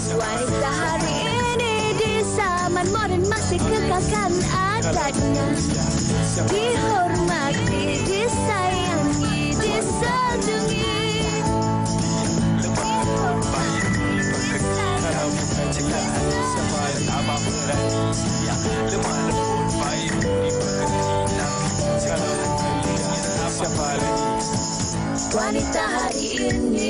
Wanita hari ini di zaman modern masih kekalkan adatnya. Dihormati, disayangi, disanjungi. Wanita hari ini.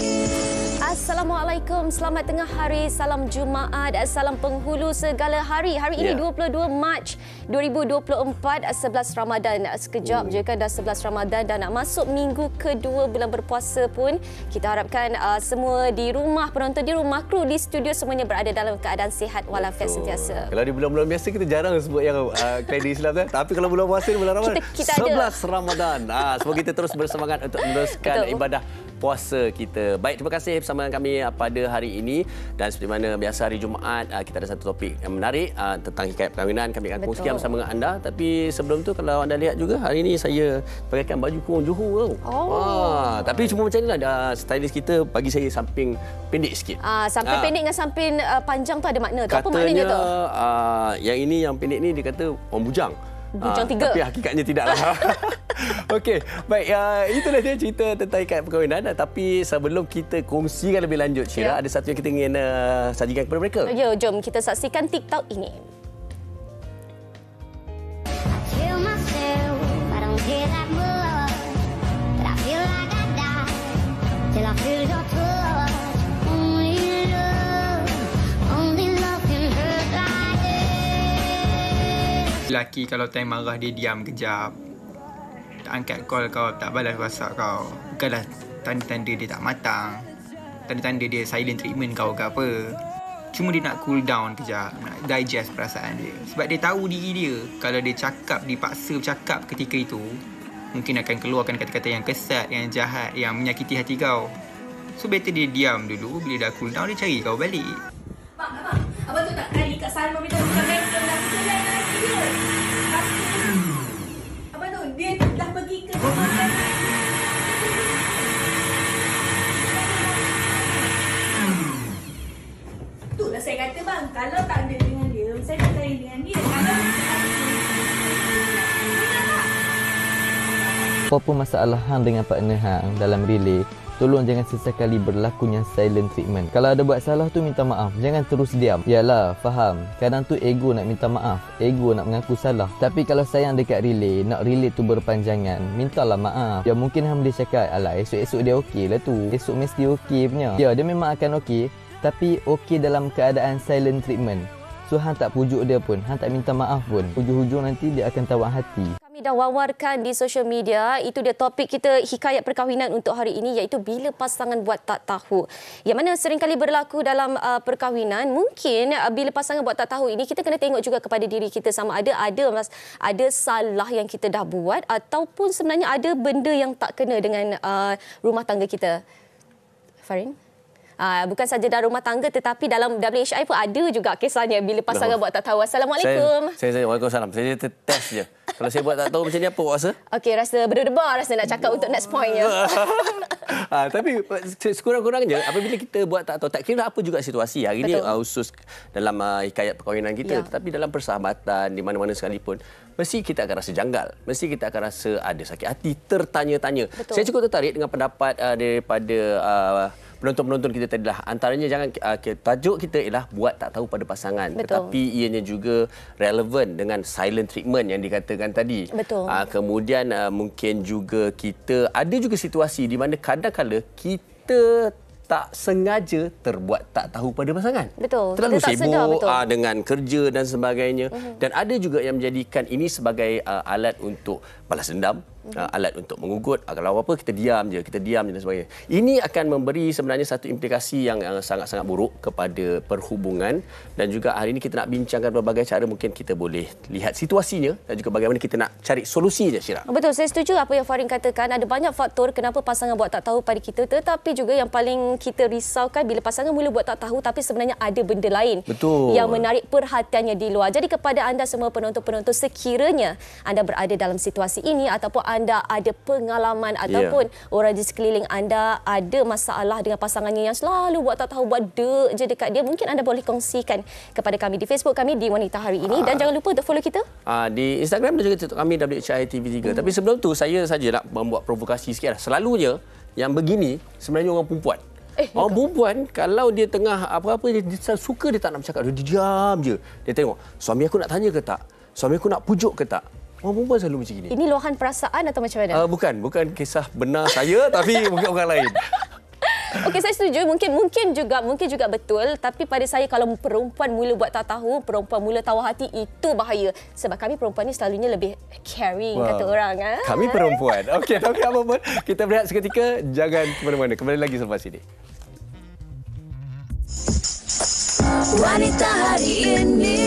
Assalamualaikum, selamat tengah hari, salam Jumaat, salam penghulu segala hari. Hari ini 22 Mac 2024, 11 Ramadan. Sekejap je kan dah 11 Ramadan dan nak masuk minggu kedua bulan berpuasa pun. Kita harapkan semua di rumah, penonton di rumah, kru di studio semuanya berada dalam keadaan sihat walafiat sentiasa. Kalau di bulan-bulan biasa kita jarang sebut yang kalender Islam kan. Tapi kalau bulan puasa bulan Ramadan, kita 11 Ramadan. Semoga kita terus bersemangat untuk meneruskan ibadah puasa kita. Baik, terima kasih bersama kami pada hari ini. Dan seperti mana biasa hari Jumaat, kita ada satu topik yang menarik tentang hikayat perkahwinan. Kami akan kongsikan bersama dengan anda. Tapi sebelum tu, kalau anda lihat juga, hari ini saya pakaikan baju kurung Johor. Tapi cuma macam inilah, stylist kita bagi saya samping pendek sikit. Samping pendek dengan samping panjang tu ada makna tu. Katanya, apa maknanya tu? Yang ini, yang pendek ni dia kata orang bujang. Bujang tiga. Tapi hakikatnya tidaklah. Okey, baik. Itulah dia cerita tentang ikat perkahwinan. Tapi sebelum kita kongsikan lebih lanjut, Syira, ada satu yang kita ingin sajikan kepada mereka. Ya, jom kita saksikan TikTok ini. Lelaki kalau time marah dia diam kejap, tak angkat call kau, tak balas WhatsApp kau, bukanlah tanda-tanda dia tak matang, tanda-tanda dia silent treatment kau ke apa. Cuma dia nak cool down kejap, nak digest perasaan dia. Sebab dia tahu diri dia, kalau dia cakap, dipaksa bercakap ketika itu, mungkin akan keluarkan kata-kata yang kesat, yang jahat, yang menyakiti hati kau. So better dia diam dulu. Bila dah cool down, dia cari kau balik. Abang tu tak kali kat Salma minta bukan mental lah. Kita lain lagi dia. Abang tu, dia dah pergi ke rumah kan. Itulah saya kata bang, kalau tak ada dengan dia, saya tak kali dengan dia. Apa masalah hang dengan partner hang dalam relay, tolong jangan sesekali berlakunya silent treatment. Kalau ada buat salah tu minta maaf, jangan terus diam. Yalah, faham. Kadang tu ego nak minta maaf, ego nak mengaku salah. Tapi kalau sayang dekat relay, nak relay tu berpanjangan, mintalah maaf. Ya mungkin hang boleh cakap, alah esok-esok dia okey lah tu. Esok mesti okey punya. Ya, dia memang akan okey, tapi okey dalam keadaan silent treatment. So hang tak pujuk dia pun, hang tak minta maaf pun, hujung-hujung nanti dia akan tawar hati. Kami dah wawarkan di social media, itu dia topik kita hikayat perkahwinan untuk hari ini, iaitu bila pasangan buat tak tahu. Yang mana seringkali berlaku dalam perkahwinan. Mungkin bila pasangan buat tak tahu ini, kita kena tengok juga kepada diri kita, sama ada salah yang kita dah buat ataupun sebenarnya ada benda yang tak kena dengan rumah tangga kita. Farin? Bukan saja dalam rumah tangga tetapi dalam WHI pun ada juga kisahnya bila pasangan buat tak tahu. Assalamualaikum. Saya Waalaikumsalam. Saya test je. Kalau saya buat tak tahu macam ni apa rasa? Okey, rasa berdebar, rasa nak cakap untuk next point-nya. Tapi sekurang-kurangnya apabila kita buat tak tahu, tak kira apa juga situasi. Hari ini khusus dalam hikayat perkahwinan kita, tetapi dalam persahabatan di mana-mana sekalipun, mesti kita akan rasa janggal. Mesti kita akan rasa ada sakit hati, tertanya-tanya. Saya cukup tertarik dengan pendapat daripada penonton-penonton kita tadi lah. Antaranya tajuk kita ialah buat tak tahu pada pasangan. Tetapi ianya juga relevan dengan silent treatment yang dikatakan tadi. Kemudian mungkin juga kita ada juga situasi di mana kadang-kala kita tak sengaja terbuat tak tahu pada pasangan. Terlalu sibuk dengan kerja dan sebagainya. Dan ada juga yang menjadikan ini sebagai alat untuk balas dendam, alat untuk mengugut. Kalau apa kita diam je dan sebagainya. Ini akan memberi sebenarnya satu implikasi yang sangat-sangat buruk kepada perhubungan. Dan juga hari ini kita nak bincangkan berbagai cara mungkin kita boleh lihat situasinya dan juga bagaimana kita nak cari solusinya, Syira. Betul, saya setuju apa yang Farin katakan. Ada banyak faktor kenapa pasangan buat tak tahu pada kita, tetapi juga yang paling kita risaukan bila pasangan mula buat tak tahu tapi sebenarnya ada benda lain yang menarik perhatiannya di luar. Jadi kepada anda semua penonton-penonton, sekiranya anda berada dalam situasi ini ataupun anda ada pengalaman ataupun orang di sekeliling anda ada masalah dengan pasangannya yang selalu buat tak tahu, buat je dekat dia, mungkin anda boleh kongsikan kepada kami di Facebook kami di Wanita Hari Ini. Dan jangan lupa untuk follow kita di Instagram dan juga TikTok kami WHI TV3. Tapi sebelum tu saya saja nak membuat provokasi sikit. Selalunya yang begini sebenarnya orang perempuan. Orang perempuan kalau dia tengah apa-apa dia suka, dia tak nak bercakap, dia diam je. Dia tengok suami aku nak tanya ke tak? Suami aku nak pujuk ke tak? Orang perempuan selalu macam ini. Ini luahan perasaan atau macam mana? Bukan kisah benar saya tapi mungkin orang lain. Okey, saya setuju. Mungkin juga betul. Tapi pada saya, kalau perempuan mula buat tak tahu, perempuan mula tahu hati, itu bahaya. Sebab kami perempuan ni selalunya lebih caring, kata orang. Kami perempuan. Okey, tapi apa pun kita berehat seketika. Jangan ke mana-mana. Kembali lagi selepas ini. Wanita Hari Ini.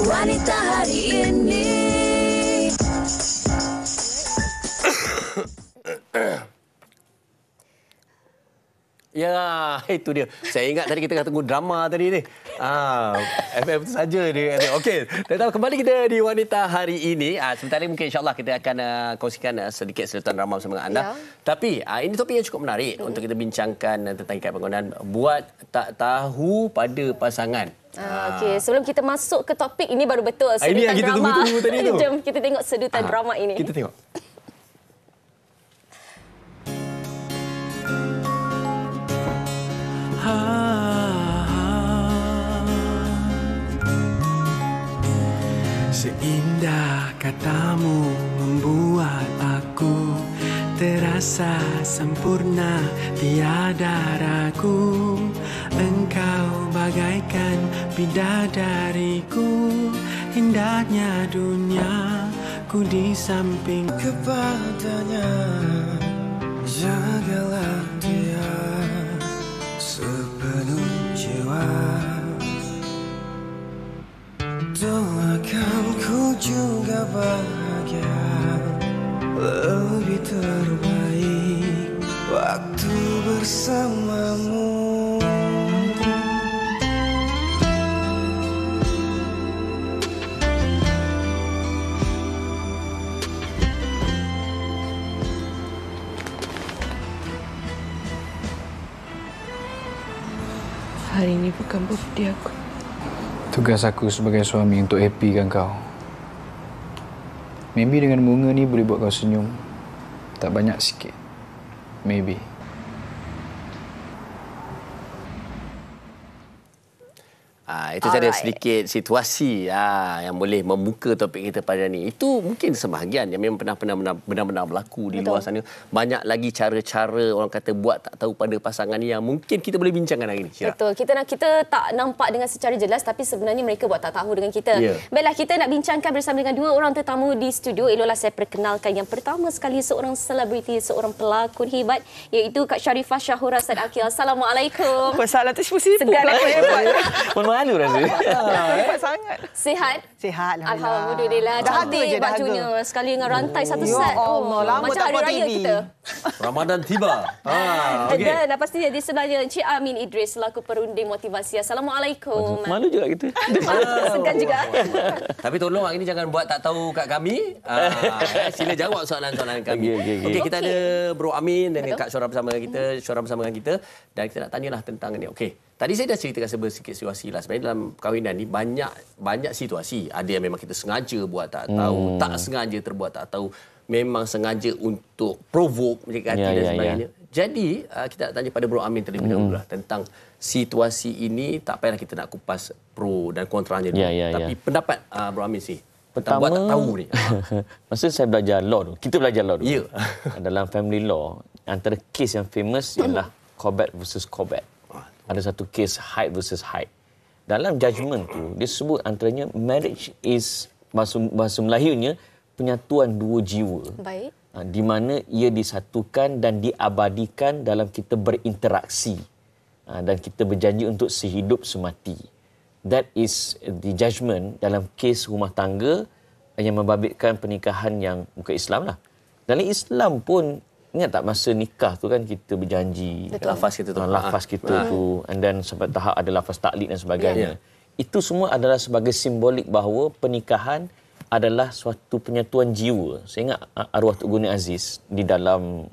Wanita Hari Ini. Ya, itu dia. Saya ingat tadi kita tengok drama tadi ni. FM tu saja dia. Okey, tetap kembali kita di Wanita Hari Ini. Sebentar lagi mungkin insya-Allah kita akan kongsikan sedikit serutan drama bersama anda. Tapi ini topik yang cukup menarik untuk kita bincangkan tentang hikayat perkahwinan buat tak tahu pada pasangan. Okey, sebelum kita masuk ke topik ini baru betul sedutan ini yang kita drama. tunggu tadi tu. Jom kita tengok sedutan drama ini. Kita tengok. Seindah katamu membuat aku terasa sempurna, tiada ragu. Engkau bagaikan bidadariku, indahnya dunia ku di samping kepadanya. Jagalah dia sepenuh jiwa, doakan ku juga bahagia, lebih terbaik waktu bersamamu. Hari ini bukan birthday aku. Tugas aku sebagai suami untuk happykan kau. Maybe dengan bunga ni boleh buat kau senyum. Tak banyak sikit. Maybe. Itu saja sedikit situasi yang boleh membuka topik kita pada ni. Itu mungkin sebahagian yang memang benar-benar berlaku di luar sana. Banyak lagi cara-cara orang kata buat tak tahu pada pasangan ni yang mungkin kita boleh bincangkan hari ni. Betul. Kita tak nampak dengan secara jelas tapi sebenarnya mereka buat tak tahu dengan kita. Baiklah, kita nak bincangkan bersama dengan dua orang tetamu di studio. Eloklah saya perkenalkan yang pertama sekali seorang selebriti, seorang pelakon hebat iaitu Kak Sharifah Shahura Said Akil. Assalamualaikum. Masalah tu sibuk-sibuk lah. Malu rasa. Hebat sangat. Sihat? Sihat, Alhamdulillah. Cantik bajunya. Sekali dengan rantai satu Ya set. Allah, lama macam tak hari buat raya TV. kita. Ramadan tiba. Okey. Dan pastinya di sebelahnya Encik Amin Idris selaku perunding motivasi. Assalamualaikum. Malu juga kita. Segan juga. Tapi tolong hari ni jangan buat tak tahu kat kami. Sila jawab soalan-soalan kami. Okey, kita ada Bro Amin dan Kak Syora bersama dengan kita dan kita nak tanyalah tentang ni. Okey. Tadi saya dah ceritakan sedikit situasi lah. Sebenarnya dalam perkahwinan ni banyak situasi. Ada yang memang kita sengaja buat tak tahu, tak sengaja terbuat tak tahu, memang sengaja untuk provoke menyakit hati dan sebagainya. Jadi kita nak tanya pada Bro Amin terlebih dahulu lah tentang situasi ini. Tak payahlah kita nak kupas pro dan kontranya dulu. Tapi pendapat Bro Amin sih. Pertama, buat tak tahu ni. Masa saya belajar law tu, kita belajar law dulu. Dalam family law, antara kes yang famous ialah Corbett versus Corbett. Ada satu kes Hyde versus Hyde. Dalam judgement tu, dia sebut antaranya marriage is, bahasa Melayunya, penyatuan dua jiwa. Baik. Di mana ia disatukan dan diabadikan dalam kita berinteraksi. Dan kita berjanji untuk sehidup semati. That is the judgement dalam kes rumah tangga yang membabitkan pernikahan yang bukan Islam lah. Dalam Islam pun, ingat tak masa nikah tu kan kita berjanji. Lafaz kita tu. Lafaz kita tu. And then sampai tahap ada lafaz taklid dan sebagainya. itu semua adalah sebagai simbolik bahawa pernikahan adalah suatu penyatuan jiwa. Saya ingat arwah Tok Guni Aziz di dalam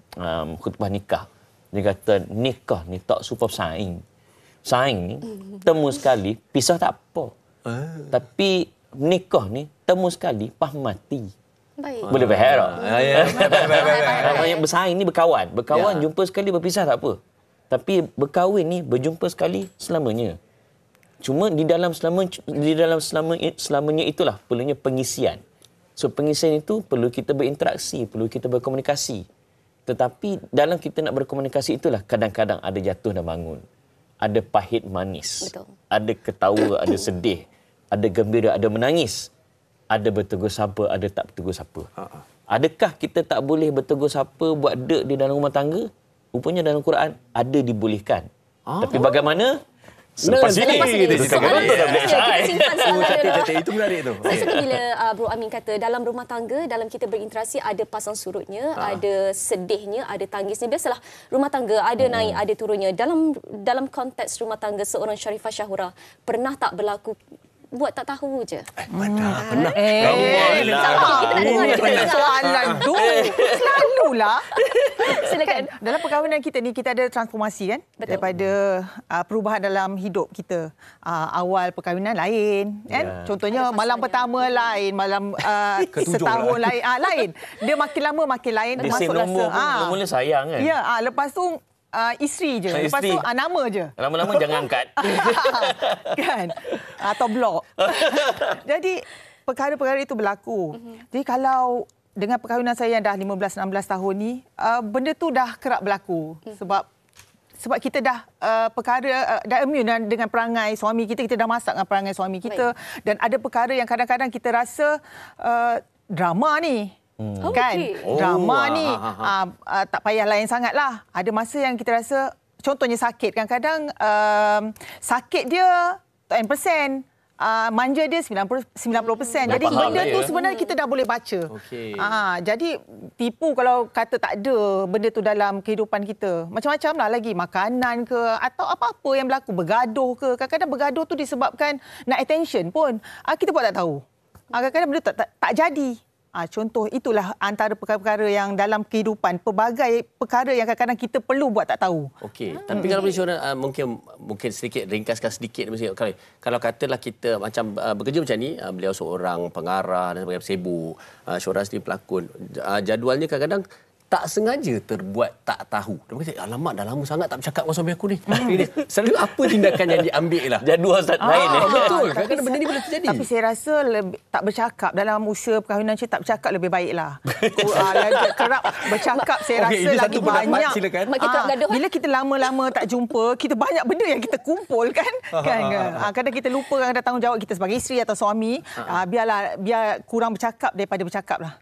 khutbah nikah. Dia kata, nikah ni tak supaya saing. Saing ni, temu sekali, pisah tak apa. Tapi nikah ni, temu sekali, pah mati. Baik. Boleh faham tak? Bersaing ni berkawan. Berkawan jumpa sekali, berpisah tak apa. Tapi berkahwin ni, berjumpa sekali selamanya. Cuma di dalam selamanya itulah perlunya pengisian. So pengisian itu perlu kita berinteraksi, perlu kita berkomunikasi. Tetapi dalam kita nak berkomunikasi itulah kadang-kadang ada jatuh dan bangun. Ada pahit manis. Betul. Ada ketawa, ada sedih. Ada gembira, ada menangis. Ada bertegur sapa, ada tak bertegur sapa. Adakah kita tak boleh bertegur sapa buat dek di dalam rumah tangga? Rupanya dalam Quran ada dibolehkan. Tapi bagaimana? Selepas ini kita simpan soalan. Itu menarik tu. Saya suka bila Bro Amin kata dalam rumah tangga, dalam kita berinteraksi ada pasang surutnya, ada sedihnya, ada tangisnya. Biasalah rumah tangga ada naik, ada turunnya. Dalam konteks rumah tangga seorang Sharifah Shahura, pernah tak berlaku buat tak tahu je? Pernah. Kita nak dengar soalan tu. Selalulah. Silakan. Dalam perkahwinan kita ni, kita ada transformasi kan? Betul. Daripada perubahan dalam hidup kita. Awal perkahwinan lain. Kan? Contohnya malam pertama lain, malam setahun lain. Lain. Dia makin lama makin lain. Dia nombor mula sayang kan? Ya, lepas tu isteri je. Lepas tu nama je. Lama-lama jangan angkat. Kan? Atau blok. Jadi perkara-perkara itu berlaku. Jadi kalau dengan perkahwinan saya yang dah 15-16 tahun ni, benda tu dah kerap berlaku. Sebab kita dah dah immune dengan perangai suami kita dah masak dengan perangai suami kita. Baik. Dan ada perkara yang kadang-kadang kita rasa drama ni. Kan? Drama ni tak payah lain sangatlah. Ada masa yang kita rasa, contohnya sakit. Kadang-kadang sakit dia 10%. Manja dia 90%. Jadi benda tu sebenarnya kita dah boleh baca. Jadi tipu kalau kata tak ada benda tu dalam kehidupan kita. Macam-macam lah lagi. Makanan ke atau apa-apa yang berlaku. Bergaduh ke. Kadang-kadang bergaduh tu disebabkan nak attention pun. Kita pun tak tahu. Kadang-kadang benda tak jadi. Contoh itulah antara perkara-perkara yang dalam kehidupan, pelbagai perkara yang kadang-kadang kita perlu buat tak tahu. Okey, tapi kalau boleh Syura mungkin sedikit ringkaskan sedikit kalau katalah kita macam bekerja macam ni, beliau seorang pengarah dan sebagainya, sibuk, Syura sendiri pelakon, jadualnya kadang-kadang tak sengaja terbuat tak tahu. Dia kata, alamak dah lama sangat tak bercakap dengan suami aku ni. Selalu apa tindakan yang diambil lah. Jadual lain. Betul. Kadang-kadang benda ni boleh terjadi. Tapi saya rasa tak bercakap dalam usia perkahwinan tak bercakap lebih baiklah. Kerap bercakap saya rasa lagi banyak. Bila kita lama-lama tak jumpa, kita banyak benda yang kita kumpul kan. Kadang kita lupa ada tanggungjawab kita sebagai isteri atau suami. Biar kurang bercakap daripada bercakap lah.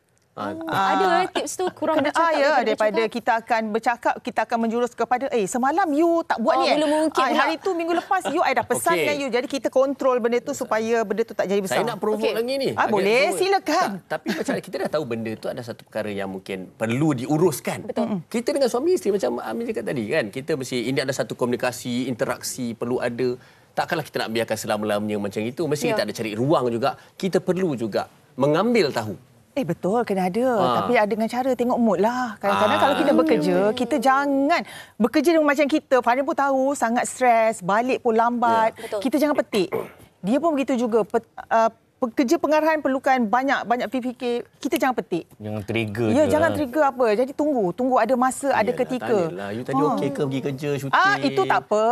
Ada tips tu kurang bercakap daripada kita akan bercakap, kita akan menjurus kepada semalam you tak buat ni hari tu minggu lepas you dah pesan dengan you. Jadi kita kontrol benda tu supaya benda tu tak jadi besar. Saya nak provoke lagi ni. Boleh, silakan. Tapi macam kita dah tahu benda tu ada satu perkara yang mungkin perlu diuruskan. Betul. Kita dengan suami isteri macam Amin cakap tadi kan, kita mesti ini ada satu komunikasi, interaksi perlu ada. Takkanlah kita nak biarkan selama-lamanya macam itu. Mesti kita ada cari ruang juga. Kita perlu juga mengambil tahu. Betul, kena ada. Tapi ada dengan cara tengok mood lah. Kadang-kadang kalau kita bekerja, kita jangan bekerja macam kita. Fahri pun tahu, sangat stres, balik pun lambat. Kita jangan petik. Dia pun begitu juga. Pekerja pengarahan perlukan banyak fikir. Kita jangan petik. Jangan trigger. Ya, jangan trigger apa. Jadi tunggu ada masa, ada ketika. You tadi okey ke pergi kerja, syuting? Itu tak apa.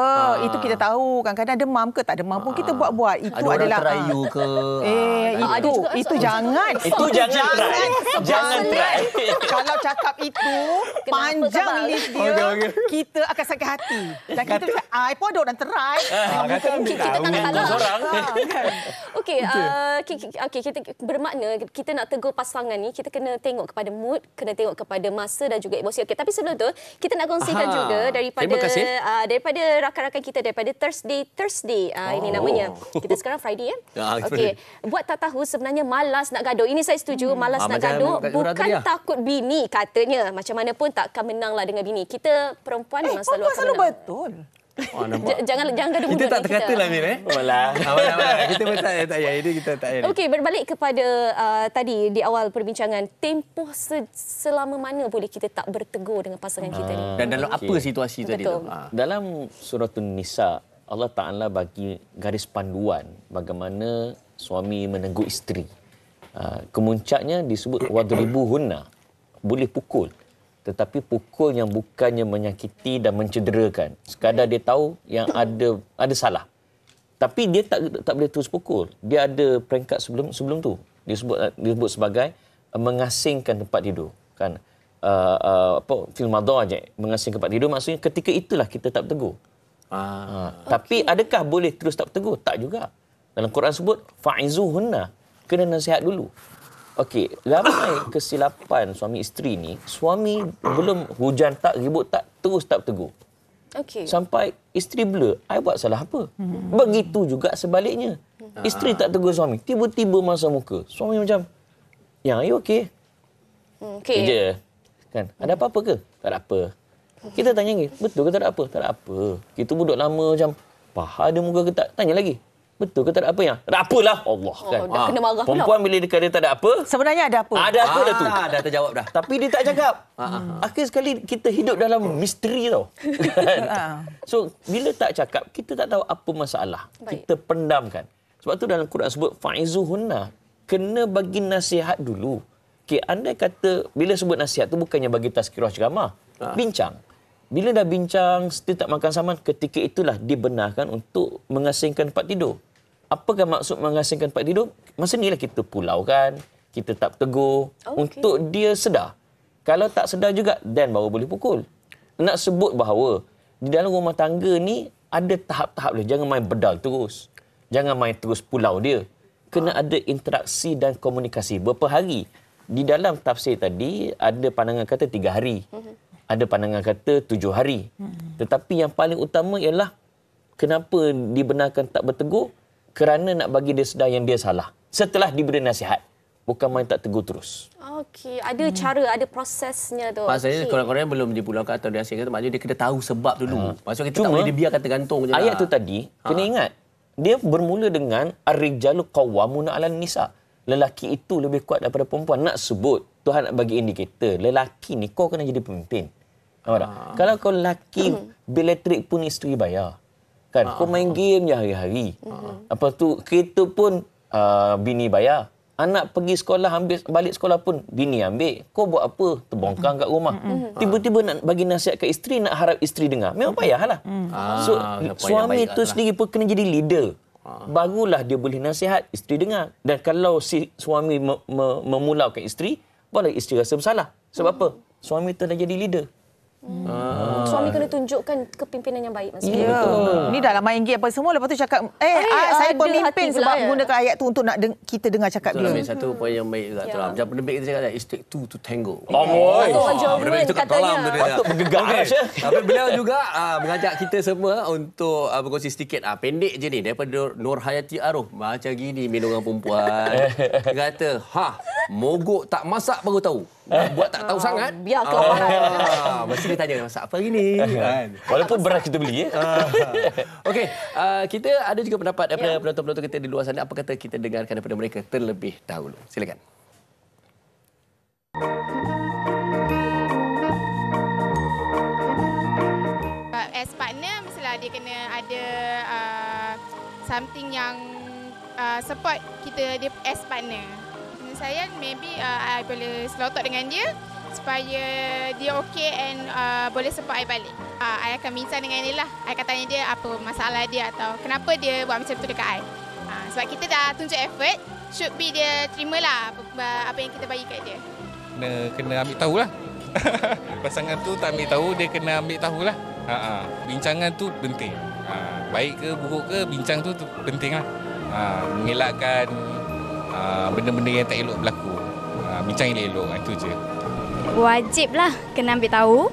Itu kita tahu. Kadang-kadang demam ke tak demam pun kita buat-buat. Itu ada adalah try you ke? Itu jangan. Itu jangan try. Kalau cakap itu panjang list dia, kita akan sakit hati. Dan kita pun ada orang try. Kita tak salah seorang. Okey, kita bermakna kita nak tegur pasangan ni, kita kena tengok kepada mood, kena tengok kepada masa dan juga emosi. Okey, tapi sebelum tu kita nak kongsikan juga daripada rakan-rakan kita daripada Thursday. Ini namanya. Kita sekarang Friday Okey, buat tak tahu sebenarnya malas nak gaduh. Ini saya setuju, malas nak gaduh bukan takut bini katanya. Macam mana pun takkan menanglah dengan bini. Kita perempuan memang selalu akan menang. Betul. Oh, nampak. Jangan gaduh mulut. Kita tak terkata lah, Min. Malah. Kita pun tak payah. Ini kita tak payah. Okey, berbalik kepada tadi di awal perbincangan, tempoh selama mana boleh kita tak bertegur dengan pasangan kita ni? Dan dalam apa situasi tadi tu? Dalam surah An-Nisa, Allah Ta'ala bagi garis panduan bagaimana suami menegur isteri. Kemuncaknya disebut wadribuhunna, boleh pukul. Tetapi pukul yang bukannya menyakiti dan mencederakan. Sekadar dia tahu yang ada salah. Tapi dia tak boleh terus pukul. Dia ada peringkat sebelum tu. Disebut sebagai mengasingkan tempat tidur. Kan? Fil madaji', mengasingkan tempat tidur maksudnya ketika itulah kita tak bertegur. Tapi adakah boleh terus tak bertegur? Tak juga. Dalam Quran sebut fa'izuhunna, kena nasihat dulu. Okey, ramai kesilapan suami isteri ni, suami belum hujan tak, ribut tak, terus tak bertegur. Okey. Sampai isteri blur, I buat salah apa? Begitu juga sebaliknya. Isteri tak tegur suami, tiba-tiba masa muka. Suami macam, yang you okey? Okey. Je. Kan? Ada apa-apa ke? Tak ada apa. Kita tanya lagi, betul ke tak ada apa? Tak ada apa. Kita duduk lama macam, paha ada muka ke tak? Tanya lagi. Betul ke tak ada apa yang? Tak ada apalah. Allah kan. Dah kena marah pula. Perempuan bila dia kata tak ada apa. Sebenarnya ada apa? Ada apa dah tu. Dah terjawab dah. Tapi dia tak cakap. Akhir sekali kita hidup dalam misteri tau. So bila tak cakap, kita tak tahu apa masalah. Baik. Kita pendamkan. Sebab tu dalam Quran sebut fa'izuhunna. Kena bagi nasihat dulu. Okay, andai kata bila sebut nasihat tu bukannya bagi tazkirah ceramah. Bincang. Bila dah bincang, still tak makan saman, ketika itulah dibenarkan untuk mengasingkan tempat tidur. Apakah maksud mengasingkan tempat tidur? Masa inilah kita pulaukan, kita tak tegur untuk dia sedar. Kalau tak sedar juga, then baru boleh pukul. Nak sebut bahawa di dalam rumah tangga ni ada tahap-tahap dia. Jangan main bedal terus. Jangan main terus pulau dia. Kena ada interaksi dan komunikasi. Berapa hari? Di dalam tafsir tadi, ada pandangan kata 3 hari. Ada pandangan kata 7 hari. Tetapi yang paling utama ialah kenapa dibenarkan tak bertegur? Kerana nak bagi dia sedar yang dia salah. Setelah diberi nasihat. Bukan main tak tegur terus. Okey, ada cara, ada prosesnya tu. Maksudnya korang-korang belum dipulangkan atau diasingkan, maknanya dia kena tahu sebab dulu. Maksudnya kita tak boleh dibiarkan tergantung je. Ayat tu tadi, kena ingat. Dia bermula dengan ar-rijalu qawwamuna 'alan nisa. Lelaki itu lebih kuat daripada perempuan. Nak sebut, Tuhan nak bagi indikator. Lelaki ni kau kena jadi pemimpin. Kalau kau lelaki, bil elektrik pun isteri bayar. Kan? Kau main game je hari-hari. Lepas tu, kereta pun bini bayar. Anak pergi sekolah, balik sekolah pun bini ambil. Kau buat apa? Terbongkar kat rumah. Tiba-tiba nak bagi nasihat kat isteri, nak harap isteri dengar. Memang payahlah. So, suami tu sendiri pun kena jadi leader. Barulah dia boleh nasihat, isteri dengar. Dan kalau si suami memulaukan isteri, barulah isteri rasa bersalah. Sebab apa? Suami tu dah jadi leader. Suami kena tunjukkan kepimpinan yang baik maksudnya. Ya. Ini dalam main game apa semua, lepas tu cakap saya pemimpin sebab menggunakan ayat tu untuk nak kita dengar cakap dia. Ambil satu poin yang baik juga tu. Macam pendebik kita cakap, it takes two to tango. Orang Jerman katanya. Patut bergegar. Tapi beliau juga mengajak kita semua untuk berkongsi sedikit. Pendek je ni, daripada Nur Hayati Aruf. Macam gini minum orang perempuan. Dia kata, mogok tak masak baru tahu. Buat tak tahu sangat. Biar kelaparan. Mesti dia tanya, masak apa hari ni? Walaupun beras kita beli. Okey, kita ada juga pendapat daripada penonton-penonton kita di luar sana. Apa kata kita dengarkan daripada mereka terlebih dahulu. Silakan. As partner, mestilah dia kena ada something yang support kita dia as partner. Saya maybe I boleh slow talk dengan dia supaya dia okey and boleh support I balik. I akan bincang dengan dia lah. I akan tanya dia apa masalah dia atau kenapa dia buat macam tu dekat I. Sebab kita dah tunjuk effort, should be dia terimalah apa yang kita bagi kat dia. Kena ambil tahulah. Pasangan tu tak ambil tahu, dia kena ambil tahulah. Bincangan tu penting. Baik ke buruk ke, bincang tu pentinglah. Mengelakkan benda-benda yang tak elok berlaku. Bincang yang elok, itu je. Wajiblah kena ambil tahu.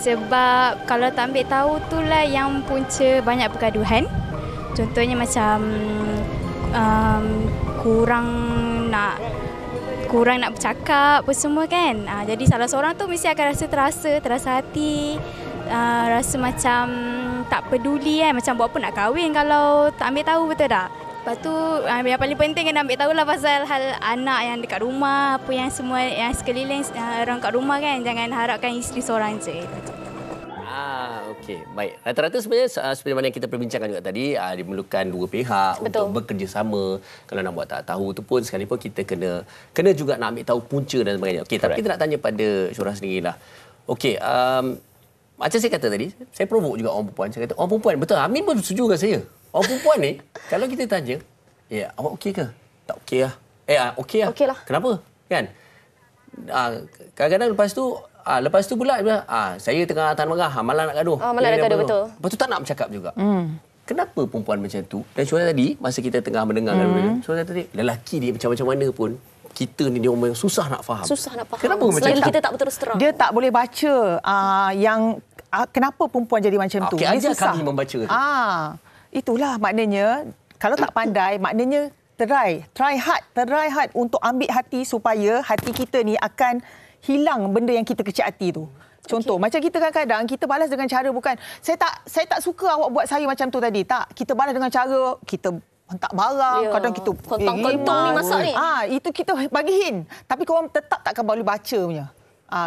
Sebab kalau tak ambil tahu itulah yang punca banyak pergaduhan. Contohnya macam kurang nak bercakap apa semua kan. Jadi salah seorang tu mesti akan terasa hati, rasa macam tak peduli kan. Macam buat apa nak kahwin kalau tak ambil tahu, betul tak? Lepas tu yang paling penting kena ambil tahulah pasal hal anak yang dekat rumah, apa yang semua yang sekeliling orang kat rumah kan. Jangan harapkan isteri seorang je. Okey, baik. Rata-rata sebenarnya seperti mana yang kita perbincangkan juga tadi, diperlukan dua pihak untuk bekerjasama. Kalau nak buat tak tahu tu pun sekalipun kita kena juga nak ambil tahu punca dan sebagainya. Okey, tapi kita nak tanya pada Syurah sendirilah. Okey, macam saya kata tadi, saya provoke juga orang perempuan. Saya kata, orang perempuan, betul, Amin pun setuju dengan saya. Orang perempuan ni, kalau kita tanya, awak okey ke? Tak okey lah. Okey lah. Okey lah. Kenapa? Kan? Kadang-kadang lepas tu pula saya tengah tahan marah, malah nak gaduh. Malah nak gaduh, betul. Lepas tu tak nak bercakap juga. Kenapa perempuan macam tu? Dan Syurah tadi, masa kita tengah mendengar Syurah tadi, lelaki dia macam mana pun, kita ni dia orang yang susah nak faham. Susah nak faham. Kenapa selagi kita tak berterus terang. Dia tak boleh baca yang kenapa perempuan jadi macam tu. Okey, ajar kami membaca tu. Itulah maknanya, kalau tak pandai, maknanya try hard untuk ambil hati supaya hati kita ni akan hilang benda yang kita kecil hati tu. Contoh, macam kita kadang-kadang kita balas dengan cara bukan, saya tak suka awak buat saya macam tu tadi. Tak, kita balas dengan cara kita hentak barang, kadang kita kontong ni masak ni. Itu kita bagi hint. Tapi korang tetap takkan boleh baca punya.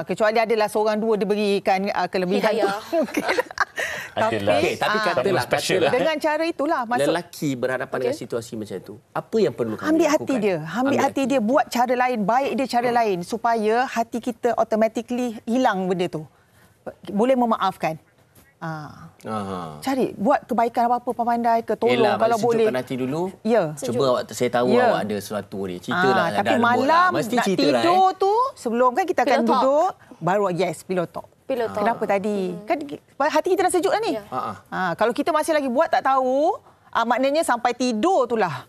Kecuali adalah seorang dua diberikan kelebihan tu. Tapi katalah dengan cara itulah lelaki berhadapan dengan situasi macam tu, apa yang perlu kami ambil lakukan? Ambil hati dia, buat cara lain, baik dia cara lain supaya hati kita automatically hilang benda tu. Boleh memaafkan. Cari buat kebaikan apa-apa pandai ke, tolong kalau boleh. Sejukkan hati dulu. Ya. Cuba saya tahu awak ada sesuatu ni. Ceritalah. Tapi malam mesti nak tidur tu, sebelum kan kita akan duduk, baru pillow talk. Kenapa tadi? Kan hati kita dah sejuk dah ni. Kalau kita masih lagi buat tak tahu, maknanya sampai tidur itulah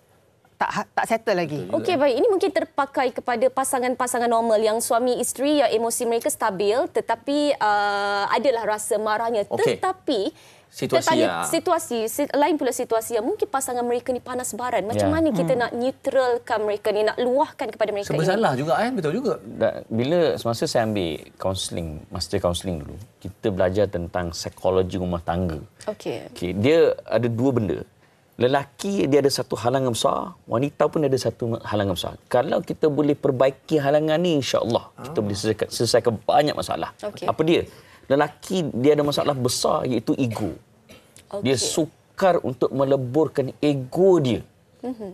tak settle lagi. Okey, baik. Ini mungkin terpakai kepada pasangan-pasangan normal yang suami isteri yang emosi mereka stabil tetapi adalah rasa marahnya. Tetapi situasi lain pula situasi yang mungkin pasangan mereka ni panas baran. Macam mana kita nak neutralkan mereka ni, nak luahkan kepada mereka ini? Salah juga betul juga. Bila semasa saya ambil master counselling dulu, kita belajar tentang psikologi rumah tangga. Okey, dia ada dua benda. Lelaki dia ada satu halangan besar, wanita pun ada satu halangan besar. Kalau kita boleh perbaiki halangan ni, insya-Allah kita boleh selesaikan banyak masalah. Apa dia? Lelaki dia ada masalah besar iaitu ego. Dia sukar untuk meleburkan ego dia.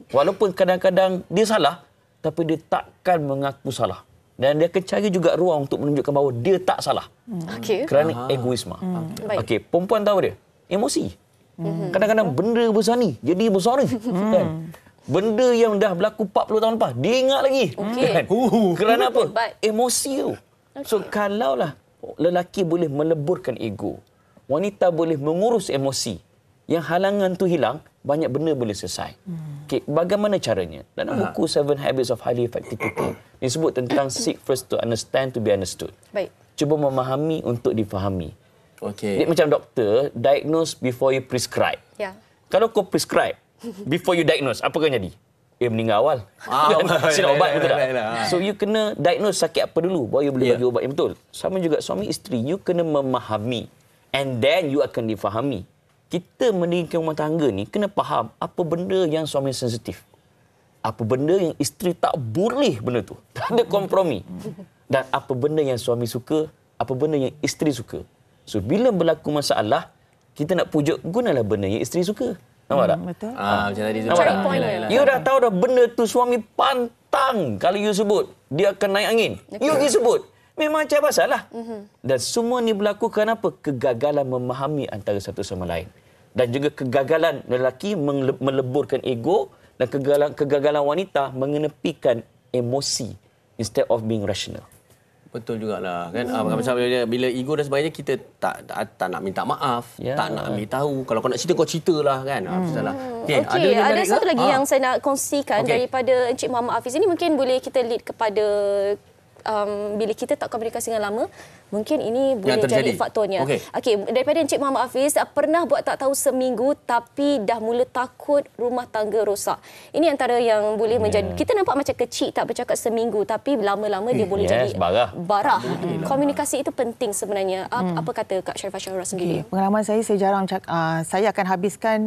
Walaupun kadang-kadang dia salah, tapi dia takkan mengaku salah. Dan dia akan cari juga ruang untuk menunjukkan bahawa dia tak salah. Kerana egoisme. Perempuan tahu dia, emosi. Kadang-kadang benda besar ni jadi besar ni. Benda yang dah berlaku 40 tahun lepas, dia ingat lagi. Kerana apa? Emosi tu. So, kalaulah lelaki boleh meleburkan ego, wanita boleh mengurus emosi, yang halangan tu hilang, banyak benda boleh selesai. Bagaimana caranya? Dalam buku 7 Habits of Highly Effective People, disebut tentang seek first to understand to be understood. Cuba memahami untuk difahami. Dia macam doktor, diagnose before you prescribe. Kalau kau prescribe before you diagnose, apa akan jadi? Meninggal awal. Silap obat, betul tak? So, you kena diagnose sakit apa dulu, baru you boleh bagi ubat yang betul. Sama juga suami isteri, you kena memahami. And then, you akan difahami. Kita mendirikan rumah tangga ni, kena faham apa benda yang suami sensitif. Apa benda yang isteri tak boleh benda tu. Tak ada kompromi. Dan apa benda yang suami suka, apa benda yang isteri suka. So, bila berlaku masalah, kita nak pujuk, gunalah benda yang isteri suka. Nampak tak? Betul. Macam tadi tu. You dah tahu dah benda tu suami pantang. Kalau you sebut, dia akan naik angin. You pergi sebut. Memang macam pasal lah. Dan semua ni berlaku kerana apa? Kegagalan memahami antara satu sama lain. Dan juga kegagalan lelaki meleburkan ego dan kegagalan wanita mengenepikan emosi instead of being rational. Betul jugalah kan. Bila ego dan sebagainya, kita tak nak minta maaf, tak nak ambil tahu. Kalau kau nak cerita, kau ceritalah kan. Ada satu lagi yang saya nak kongsikan daripada Encik Muhammad Hafiz. Ini mungkin boleh kita lead kepada bila kita tak komunikasi dengan lama, Mungkin ini boleh jadi faktornya. Okey, daripada Encik Muhammad Hafiz, pernah buat tak tahu seminggu tapi dah mula takut rumah tangga rosak. Ini antara yang boleh menjadi, kita nampak macam kecil tak bercakap seminggu tapi lama-lama dia boleh jadi barah. Komunikasi itu penting sebenarnya. Apa kata Kak Sharifah Syahura sendiri? Pengalaman saya jarang saya akan habiskan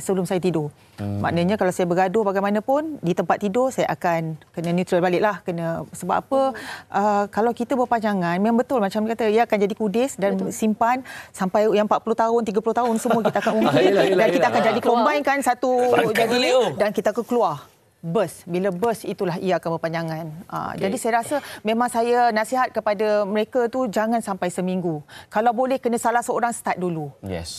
sebelum saya tidur. Maknanya kalau saya bergaduh bagaimanapun di tempat tidur saya akan kena neutral baliklah. Sebab apa? Kalau kita berpanjangan memang betul macam kata ia akan jadi kudis dan simpan sampai yang 40 tahun, 30 tahun semua kita akan ungkit dan kita akan jadi combine kan satu jadi dan kita akan keluar. Burst. Bila burst itulah ia akan berpanjangan. Jadi saya rasa memang saya nasihat kepada mereka tu jangan sampai seminggu. Kalau boleh kena salah seorang start dulu.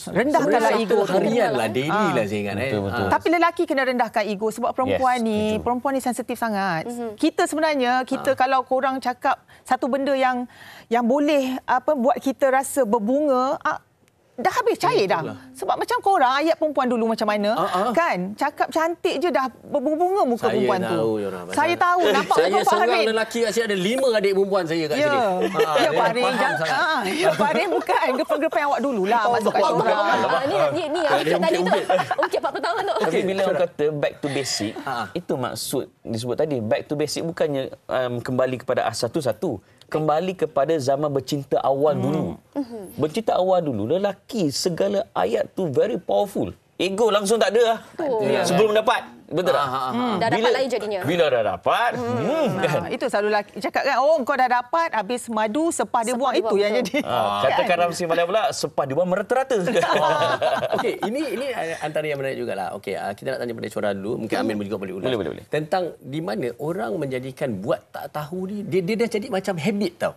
Rendahkanlah ego tu. Harian lah, daily lah saya ingat. Betul. Tapi lelaki kena rendahkan ego sebab perempuan ni sensitif sangat. Kita sebenarnya kalau korang cakap satu benda yang boleh buat kita rasa berbunga, dah habis cair dah. Sebab macam korang ayat perempuan dulu macam mana kan, cakap cantik je dah berbunga muka perempuan tu. Saya tahu nampak muka Farid. Saya seorang lelaki kat sini ada 5 adik perempuan saya kat sini. Ya Farid, Farid bukan girlfriend awak dululah masuk kat korang. Ni yang tadi tu. Okey 40 tahun tu. Tapi bila orang kata back to basic, itu maksud disebut tadi. Back to basic bukannya kembali kepada asas satu. Kembali kepada zaman bercinta awal dulu. Bercinta awal dulu, lelaki segala ayat tu very powerful. Ego langsung tak ada lah. Sebelum dapat. Betul tak? Dah dapat lain jadinya. Bila dah dapat. Itu selalu lelaki cakap kan, kau dah dapat, habis madu, sepah dia buang. Itu yang jadi. Katakan Ramsi Malaya pula, sepah dia buang merata-rata. Okey, ini antara yang menarik jugalah. Okey, kita nak tanya pada Chora dulu. Mungkin Amin juga boleh ulas. Boleh. Tentang di mana orang menjadikan buat tak tahu ni, dia dah jadi macam habit tau.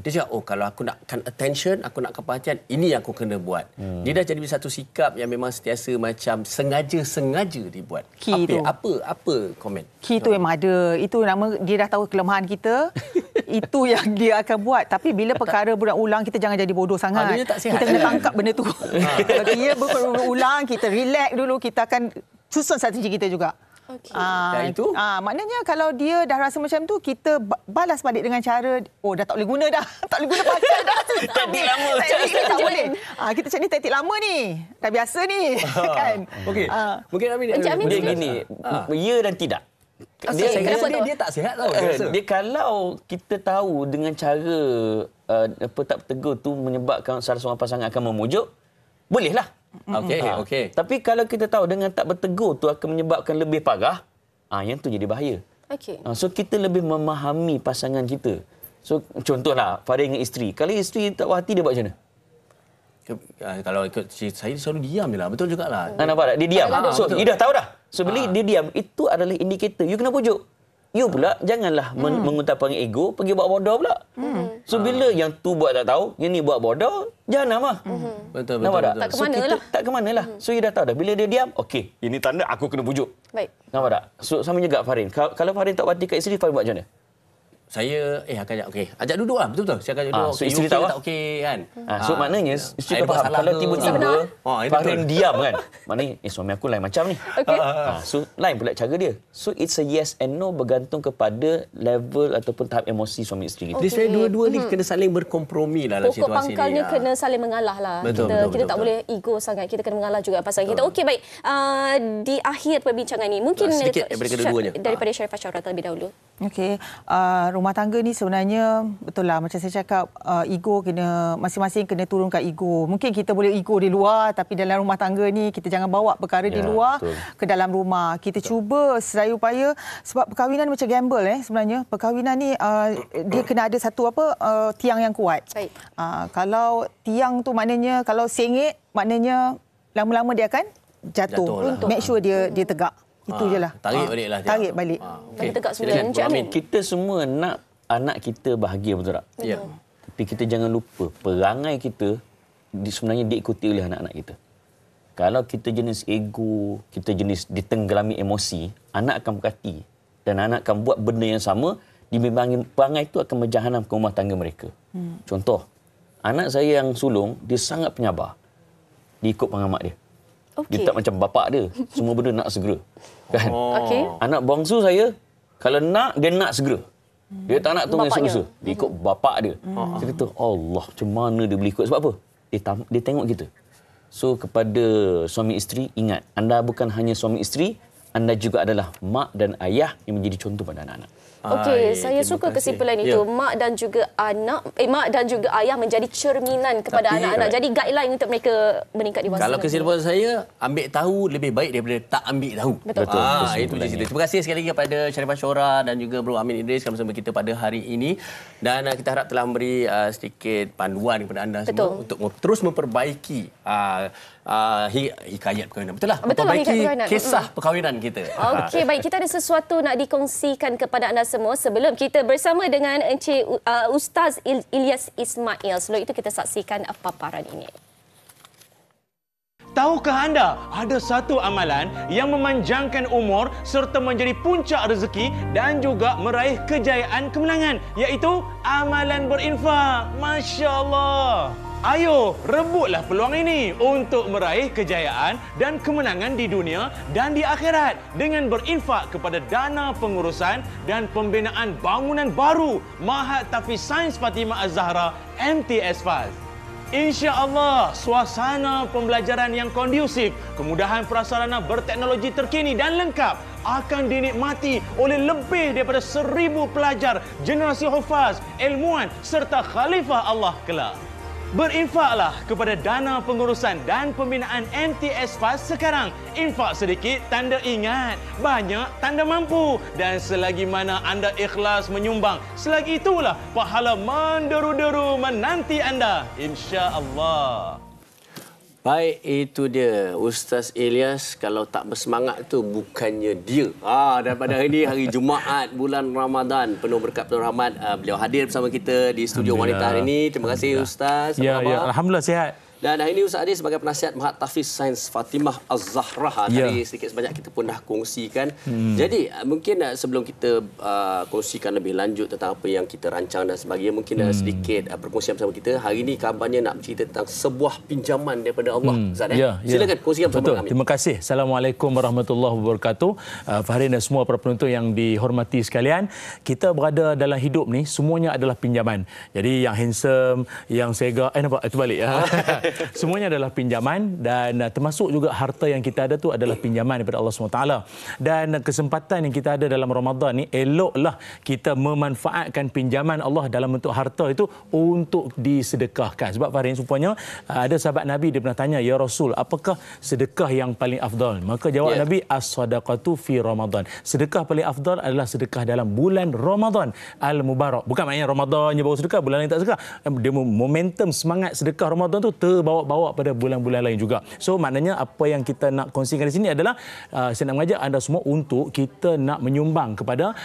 Dia cakap, kalau aku nakkan attention, aku nakkan perhatian, ini yang aku kena buat. Dia dah jadi satu sikap yang memang sentiasa macam sengaja dibuat. Apa komen? Key tu memang ada. Itu nama dia dah tahu kelemahan kita. Itu yang dia akan buat. Tapi bila perkara berulang, kita jangan jadi bodoh sangat. Kita kena tangkap benda tu. Kalau dia berulang, kita relax dulu. Kita akan susun strategi kita juga. Itu? Maknanya kalau dia dah rasa macam tu, kita balas balik dengan cara, dah tak boleh guna dah. Tak boleh guna pakai dah. Taktik lama. Tak boleh. Kita cakap ni taktik lama ni. Dah biasa ni. Kan? Okey. Mungkin Amin dia gini. Ya dan tidak. Dia tak sihat tau. Dia kalau kita tahu dengan cara tak bertegur tu menyebabkan salah seorang pasangan akan memujuk, bolehlah. Okey. Tapi kalau kita tahu dengan tak bertegur tu akan menyebabkan lebih parah, yang tu jadi bahaya. So kita lebih memahami pasangan kita. So contohlah Farid dengan isteri. Kalau isteri tak puas hati, dia buat macam mana? Kalau ikut saya selalu diam je lah. Betul jugalah. Nampak tak? Dia diam. So dia dah tahu dah. So bila dia diam, itu adalah indikator. You kena pujuk. You pula janganlah mengutarakan ego, pergi buat bodoh pula. So bila yang tu buat tak tahu, yang ni buat bodoh, jahanam lah. Betul. Tak ke mana lah. Tak ke mana lah. So you dah tahu dah. Bila dia diam, okey, ini tanda aku kena pujuk. Baik. Nampak tak? So sama juga Farid. Kalau Farid tak berhati kat isteri, Farid buat macam mana? Saya akan ajak duduk lah. Betul. Saya akan duduk. So isteri tahu tak okey kan. So maknanya isteri tak faham. Kalau tiba-tiba Farid diam kan, maknanya suami aku lain macam ni. So lain pula cara dia. So it's a yes and no bergantung kepada level ataupun tahap emosi suami isteri kita. Jadi saya dua-dua ni kena saling berkompromi lah dalam situasi ni. Pokok pangkalnya kena saling mengalah lah. Kita tak boleh ego sangat. Kita kena mengalah juga pasangan kita. Okey, baik. Di akhir perbincangan ni mungkin sedikit daripada kedua-duanya. Daripada Sharifah Syahura terlebih dahulu. Okey, rumah tangga ni sebenarnya betul lah macam saya cakap, ego kena masing-masing kena turunkan ego. Mungkin kita boleh ego di luar, tapi dalam rumah tangga ni kita jangan bawa perkara di luar ke dalam rumah. Kita cuba sedaya upaya, sebab perkahwinan macam gamble sebenarnya. Perkahwinan ni dia kena ada satu tiang yang kuat. Kalau tiang tu maknanya kalau sengit, maknanya lama-lama dia akan jatuh. Make sure dia tegak. Itu je lah. Tarik balik lah. Tarik balik. Tegak semula. Kita semua nak anak kita bahagia, betul tak? Ya. Tapi kita jangan lupa, perangai kita sebenarnya diikuti oleh anak-anak kita. Kalau kita jenis ego, kita jenis ditenggelami emosi, anak akan berkati. Dan anak akan buat benda yang sama, dibimbangi perangai itu akan menjahanam ke rumah tangga mereka. Contoh, anak saya yang sulung, dia sangat penyabar. Dia ikut pengamat dia. Dia tak macam bapak dia. Semua benda nak segera. Kan? Okey. Anak bongsu saya, kalau nak, dia nak segera. Dia tak nak tunggu esok-esok. Dia ikut bapak dia. Dia kata, Allah, macam mana dia boleh ikut? Sebab apa? Dia tengok kita. So, kepada suami isteri, ingat, anda bukan hanya suami isteri, anda juga adalah mak dan ayah yang menjadi contoh pada anak-anak. Okey, saya suka kesimpulan itu. Mak dan juga mak dan juga ayah menjadi cerminan kepada anak-anak. Jadi guideline untuk mereka meningkat dewasa. Kalau kesimpulan saya, ambil tahu lebih baik daripada tak ambil tahu. Betul. Itu je cerita. Terima kasih sekali lagi kepada Sharifah Shora dan juga Bro Amin Idris bersama kita pada hari ini. Dan kita harap telah memberi sedikit panduan kepada anda semua untuk terus memperbaiki hikayat perkahwinan. Betul lah. Memperbaiki kisah perkahwinan kita. Okey, baik. Kita ada sesuatu nak dikongsikan kepada anda semua sebelum kita bersama dengan Encik Ustaz Ilyas Ismail. Sebelum itu kita saksikan paparan ini. Tahukah anda ada satu amalan yang memanjangkan umur serta menjadi puncak rezeki dan juga meraih kejayaan kemenangan, iaitu amalan berinfak. Masya Allah. Ayo, rebutlah peluang ini untuk meraih kejayaan dan kemenangan di dunia dan di akhirat dengan berinfak kepada dana pengurusan dan pembinaan bangunan baru Mahat Tafiz Sains Fatimah Az-Zahra MTS FAZ. InsyaAllah, suasana pembelajaran yang kondusif, kemudahan prasarana berteknologi terkini dan lengkap akan dinikmati oleh lebih daripada 1,000 pelajar generasi hufaz, ilmuwan serta khalifah Allah kelak. Berinfaklah kepada dana pengurusan dan pembinaan MTS FAZ sekarang. Infak sedikit tanda ingat, banyak tanda mampu. Dan selagi mana anda ikhlas menyumbang, selagi itulah pahala menderu-deru menanti anda, insya-Allah. Baik, itu dia Ustaz Ilyas. Kalau tak bersemangat tu bukannya dia. Dan pada hari ini, hari Jumaat bulan Ramadan, penuh berkat, penuh rahmat, beliau hadir bersama kita di studio wanita hari ini. Terima kasih Ustaz. Ya, alhamdulillah sihat. Dan hari ini Ustaz hadir sebagai penasihat Mahat Tafiz Sains Fatimah Az-Zahra. Tadi sedikit sebanyak kita pun dah kongsikan. Jadi mungkin sebelum kita kongsikan lebih lanjut tentang apa yang kita rancang dan sebagainya, mungkin sedikit perkongsian bersama kita. Hari ini kabarnya nak bercerita tentang sebuah pinjaman daripada Allah. Ustaz, silakan kongsikan bersama kami. Terima kasih. Assalamualaikum warahmatullahi wabarakatuh. Fahdin dan semua para penonton yang dihormati sekalian. Kita berada dalam hidup ni semuanya adalah pinjaman. Jadi yang handsome, yang segak, nampak itu balik. Semuanya adalah pinjaman dan termasuk juga harta yang kita ada tu adalah pinjaman daripada Allah SWT. Dan kesempatan yang kita ada dalam Ramadan ni, eloklah kita memanfaatkan pinjaman Allah dalam bentuk harta itu untuk disedekahkan. Sebab Farin, supaya ada sahabat Nabi, dia pernah tanya, ya Rasul, apakah sedekah yang paling afdal? Maka jawab Nabi, as-sadaqatu fi Ramadan. Sedekah paling afdal adalah sedekah dalam bulan Ramadan al-Mubarak. Bukan maknanya Ramadan je baru sedekah, bulan lain tak sedekah. Dia momentum semangat sedekah Ramadan tu terbawa-bawa pada bulan-bulan lain juga. So maknanya apa yang kita nak kongsikan di sini adalah saya nak mengajak anda semua untuk kita nak menyumbang kepada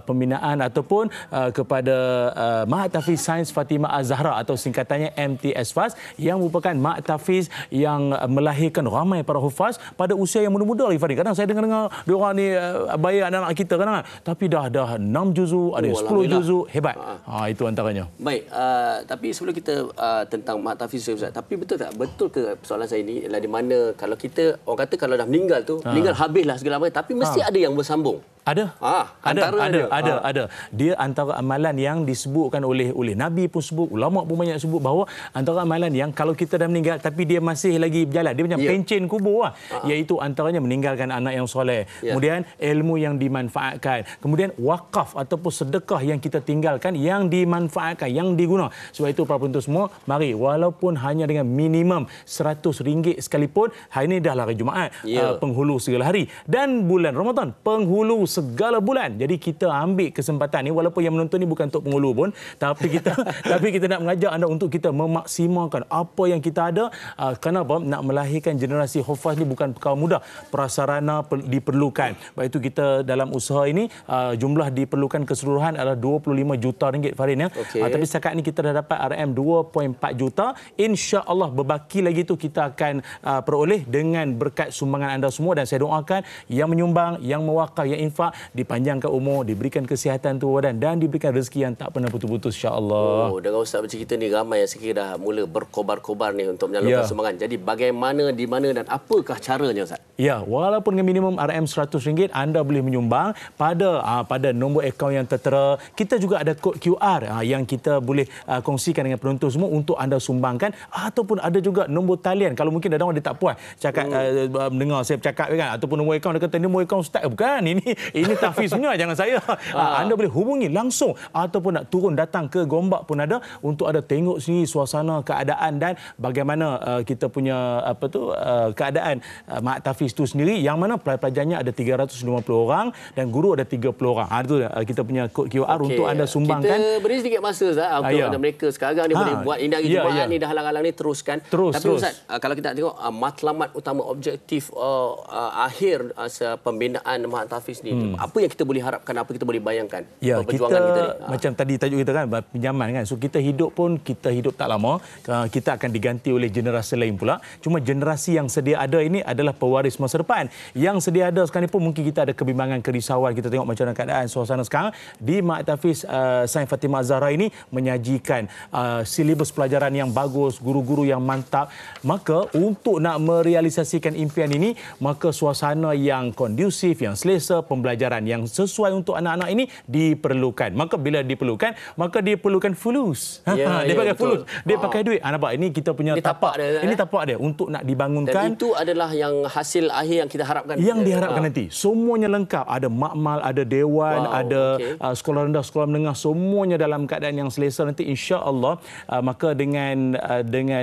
pembinaan ataupun kepada Mahat Tafiz Sains Fatimah Az-Zahra atau singkatannya MTS FAZ, yang merupakan Mahat Tafiz yang melahirkan ramai para hufaz pada usia yang muda-muda lagi. Kadang saya dengar diorang ni bayar anak-anak kita kadang, tapi dah 6 juzu, ada 10 juzu, hebat. Itu antaranya. Baik, tapi sebelum kita tentang Mahat Tafiz, tapi betul tak? Betul ke persoalan saya ini ialah di mana kalau kita, orang kata kalau dah meninggal tu, meninggal habislah segala macam, tapi mesti ada yang bersambung. Ada. Ada. Dia antara amalan yang disebutkan oleh Nabi pun sebut, ulama pun banyak sebut bahawa antara amalan yang kalau kita dah meninggal tapi dia masih lagi berjalan, dia macam pencen kubur iaitu antaranya meninggalkan anak yang soleh, kemudian ilmu yang dimanfaatkan, kemudian wakaf ataupun sedekah yang kita tinggalkan yang dimanfaatkan, yang diguna. Sebab itu para penonton semua, mari walaupun hanya dengan minimum RM100 sekalipun, hari ini dah hari Jumaat, penghulu segala hari, dan bulan Ramadan penghulu segala bulan. Jadi kita ambil kesempatan ni, walaupun yang menonton ni bukan untuk penghulu pun, tapi kita nak mengajak anda untuk kita memaksimalkan apa yang kita ada. Kenapa? Nak melahirkan generasi hufaz ni bukan perkara mudah. Prasarana diperlukan. Sebab itu kita dalam usaha ini jumlah diperlukan keseluruhan adalah RM25 juta Farin, ya. Tapi setakat ni kita dah dapat RM 2.4 juta. Insya-Allah berbaki lagi tu kita akan peroleh dengan berkat sumbangan anda semua, dan saya doakan yang menyumbang, yang mewakaf, yang infak, berinfak, dipanjangkan umur, diberikan kesihatan tubuh badan dan diberikan rezeki yang tak pernah putus-putus insya-Allah. Oh, dengan Ustaz bercerita ni ramai yang sekiranya dah mula berkobar-kobar ni untuk menyalurkan sumbangan. Jadi bagaimana, di mana dan apakah caranya Ustaz? Ya, walaupun dengan minimum RM RM100 anda boleh menyumbang pada nombor akaun yang tertera. Kita juga ada kod QR yang kita boleh kongsikan dengan penonton semua untuk anda sumbangkan, ataupun ada juga nombor talian kalau mungkin ada orang dia tak puas cakap mendengar saya bercakap kan, ataupun nombor akaun dia kata ni nombor akaun Ustaz, bukan, ini tahfiznya jangan saya. Anda boleh hubungi langsung ataupun nak turun datang ke Gombak pun ada untuk ada tengok sini suasana keadaan dan bagaimana kita punya keadaan mak tahfiz itu sendiri, yang mana pelajarnya ada 350 orang dan guru ada 30 orang. Itu kita punya kod QR untuk anda sumbangkan. Kita beri sedikit masa Ustaz untuk mereka sekarang ni boleh buat ini hari Jumaat ni dah halang-halang ni teruskan. Tapi Ustaz, kalau kita tengok matlamat utama objektif akhir pembinaan Mahat Tahfiz ni, apa yang kita boleh harapkan, apa kita boleh bayangkan perjuangan kita ni? Macam tadi tajuk kita kan pinjaman kan. So kita hidup tak lama, kita akan diganti oleh generasi lain pula. Cuma generasi yang sedia ada ini adalah pewaris masa depan. Yang sedia ada sekarang ni pun mungkin kita ada kebimbangan, kerisauan. Kita tengok macam mana keadaan suasana sekarang di Mahat Tahfiz Sains Fatimah Az-Zahra ini menyajikan silibus pelajaran yang bagus, guru-guru yang mantap. Maka untuk nak merealisasikan impian ini, maka suasana yang kondusif, yang selesa, pembelajaran yang sesuai untuk anak-anak ini diperlukan. Maka bila diperlukan, maka diperlukan fulus. Dia pakai fulus, dia pakai duit. Nampak, ini kita punya tapak dia. Ini tapak dia untuk nak dibangunkan. Dan itu adalah yang hasil akhir yang kita harapkan. Yang diharapkan nanti. Semuanya lengkap. Ada makmal, ada dewan, ada sekolah rendah, sekolah menengah, semuanya dalam keadaan yang selesa nanti insya-Allah. Maka dengan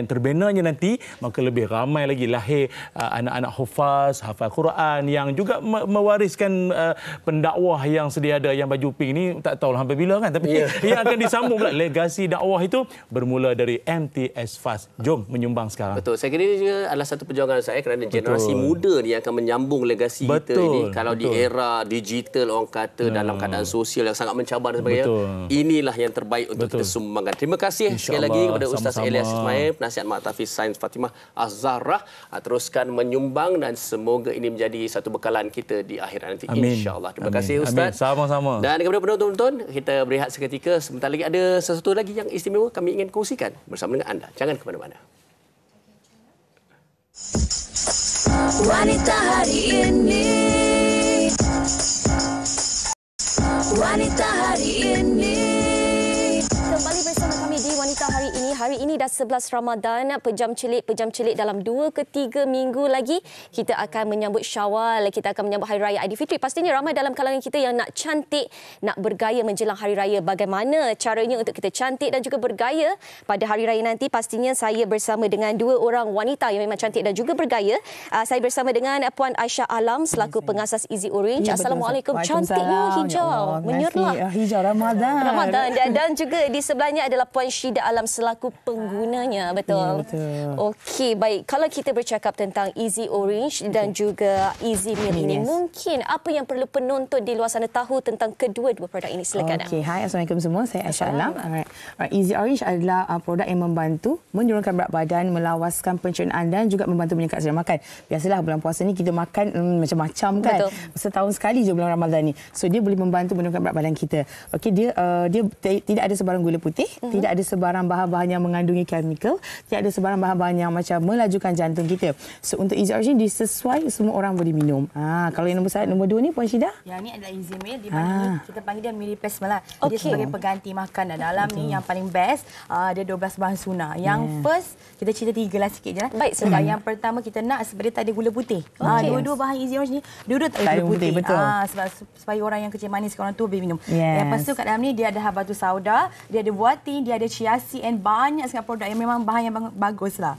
terbinanya nanti, maka lebih ramai lagi lahir anak-anak hafal Quran yang juga mewariskan pendakwah yang sedia ada, yang baju pink ni tak tahulah sampai bila kan, tapi yang akan disambung pula legasi dakwah itu bermula dari MTS Fast. Jom menyumbang sekarang. Betul. Saya kira ini juga adalah satu perjuangan saya kerana generasi muda ni akan menyambung legasi kita ini. Kalau di era digital orang kata dalam keadaan sosial yang sangat mencabar dan sebagainya, inilah yang terbaik untuk kita sumbangkan. Terima kasih sekali lagi kepada Ustaz Elias Ismail, penasihat Mahat Tahfiz Sains Fatimah Az-Zahra. Teruskan menyumbang dan semoga ini menjadi satu bekalan kita di akhirat nanti insya-Allah. Terima kasih Ustaz. Sama-sama. Dan kepada penonton-penonton, kita berehat seketika. Sebentar lagi ada sesuatu lagi yang istimewa kami ingin kongsikan bersama dengan anda. Jangan ke mana-mana. Wanita hari ini, wanita hari ini. Kembali bersama kami di Wanita Hari Ini. Hari ini dah 11 Ramadan, pejam celik dalam 2 ke 3 minggu lagi kita akan menyambut Syawal, kita akan menyambut Hari Raya Aidilfitri. Pastinya ramai dalam kalangan kita yang nak cantik, nak bergaya menjelang Hari Raya. Bagaimana caranya untuk kita cantik dan juga bergaya pada Hari Raya nanti? Pastinya saya bersama dengan 2 orang wanita yang memang cantik dan juga bergaya. Saya bersama dengan Puan Aisyah Alam selaku pengasas Easy Orange. Assalamualaikum. Cantiknya hijau, menyerlah. Hijau Ramadan. Dan juga di sebelahnya adalah Puan Syida Alam selaku penggunanya. Betul. Okey, baik. Kalau kita bercakap tentang Easy Orange dan juga Easy Meal ini, mungkin apa yang perlu penonton di luar sana tahu tentang kedua-dua produk ini? Silakan. Okey, hai, Assalamualaikum semua. Saya Aisyah Alam. Easy Orange adalah produk yang membantu menurunkan berat badan, melawaskan pencernaan dan juga membantu meningkatkan selera makan. Biasalah bulan puasa ni kita makan macam-macam kan. Setahun sekali je bulan Ramadan ni. So dia boleh membantu menurunkan berat badan kita. Okey, dia tidak ada sebarang gula putih, tidak ada sebarang bahan-bahan yang mengandungi chemical, tidak ada sebarang bahan-bahan yang macam melajukan jantung kita. So untuk Easy Orange ni sesuai semua orang boleh minum. Kalau yang nombor 2 ni Puan Syida? Yang ni adalah Easy Meal, di mana kita panggil dia meal replacement lah. Dia sebagai pengganti makan. Dan dalam ni yang paling best, dia 12 bahan sunnah. Yang first, kita cerita 3 lah sikit je lah. Baik, sebab yang pertama kita nak sebenarnya tak ada gula putih. Dua-dua bahan Easy Orange ni, dua-dua tak ada gula putih. Betul. Sebab supaya orang yang kecil manis, orang tua boleh minum. Lepas tu kat dalam ni dia ada habatus sauda, dia ada buatin, dia ada chia seed and banyak sangat produk yang memang bahan yang bagus lah.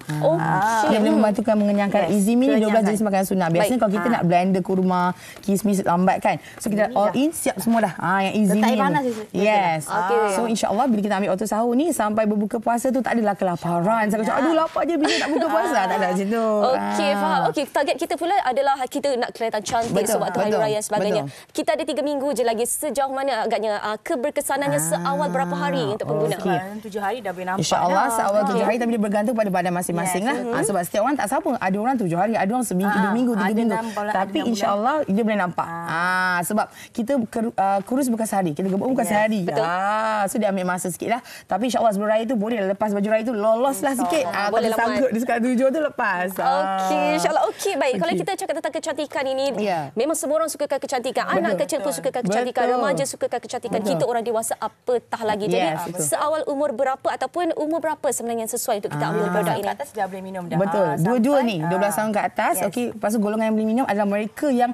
Yang boleh membantukan mengenyangkan. Easy Meal ni 12 jenis makanan sunnah. Biasanya kalau kita nak blender kurma, kismis lambat kan. So kita all in, siap semua dah. Yang Easy Meal. Panas. Yes. So insya-Allah bila kita ambil waktu sahur ni sampai berbuka puasa tu tak adalah kelaparan. Saya cakap aduh lapar je bila nak buka puasa. Tak ada macam tu. Okey, faham. Okey, target kita pula adalah kita nak kelihatan cantik sewaktu Hari Raya dan sebagainya. Kita ada 3 minggu je lagi. Sejauh mana agaknya keberkesanannya seawal berapa hari untuk pengguna? 7 hari dah boleh nampak. InsyaAllah insyaAllah seawal 7 hari, tapi dia bergantung pada badan masing-masing lah. Sebab setiap orang tak sama. Ada orang 7 hari, ada orang seminggu, 2 minggu, 3 minggu. Tapi insyaAllah dia boleh nampak. Sebab kita kurus bukan sehari, kita gemuk bukan sehari. So dia ambil masa sikit lah. Tapi insyaAllah sebelum raya tu boleh lepas baju raya tu, loloslah sikit. Boleh sangkut di sekat 7 tu lepas. Okey, insyaAllah. Okey, baik. Kalau kita cakap tentang kecantikan ini, memang semua orang sukakan kecantikan. Anak kecil pun sukakan kecantikan, remaja sukakan kecantikan. Kita orang dewasa apatah lagi. Jadi seawal umur berapa ataupun umur berapa sebenarnya yang sesuai untuk kita ambil produk ini? Ke atas dah boleh minum dah. Betul. Dua-dua ni 12 tahun ke atas. Okey, lepas tu golongan yang boleh minum adalah mereka yang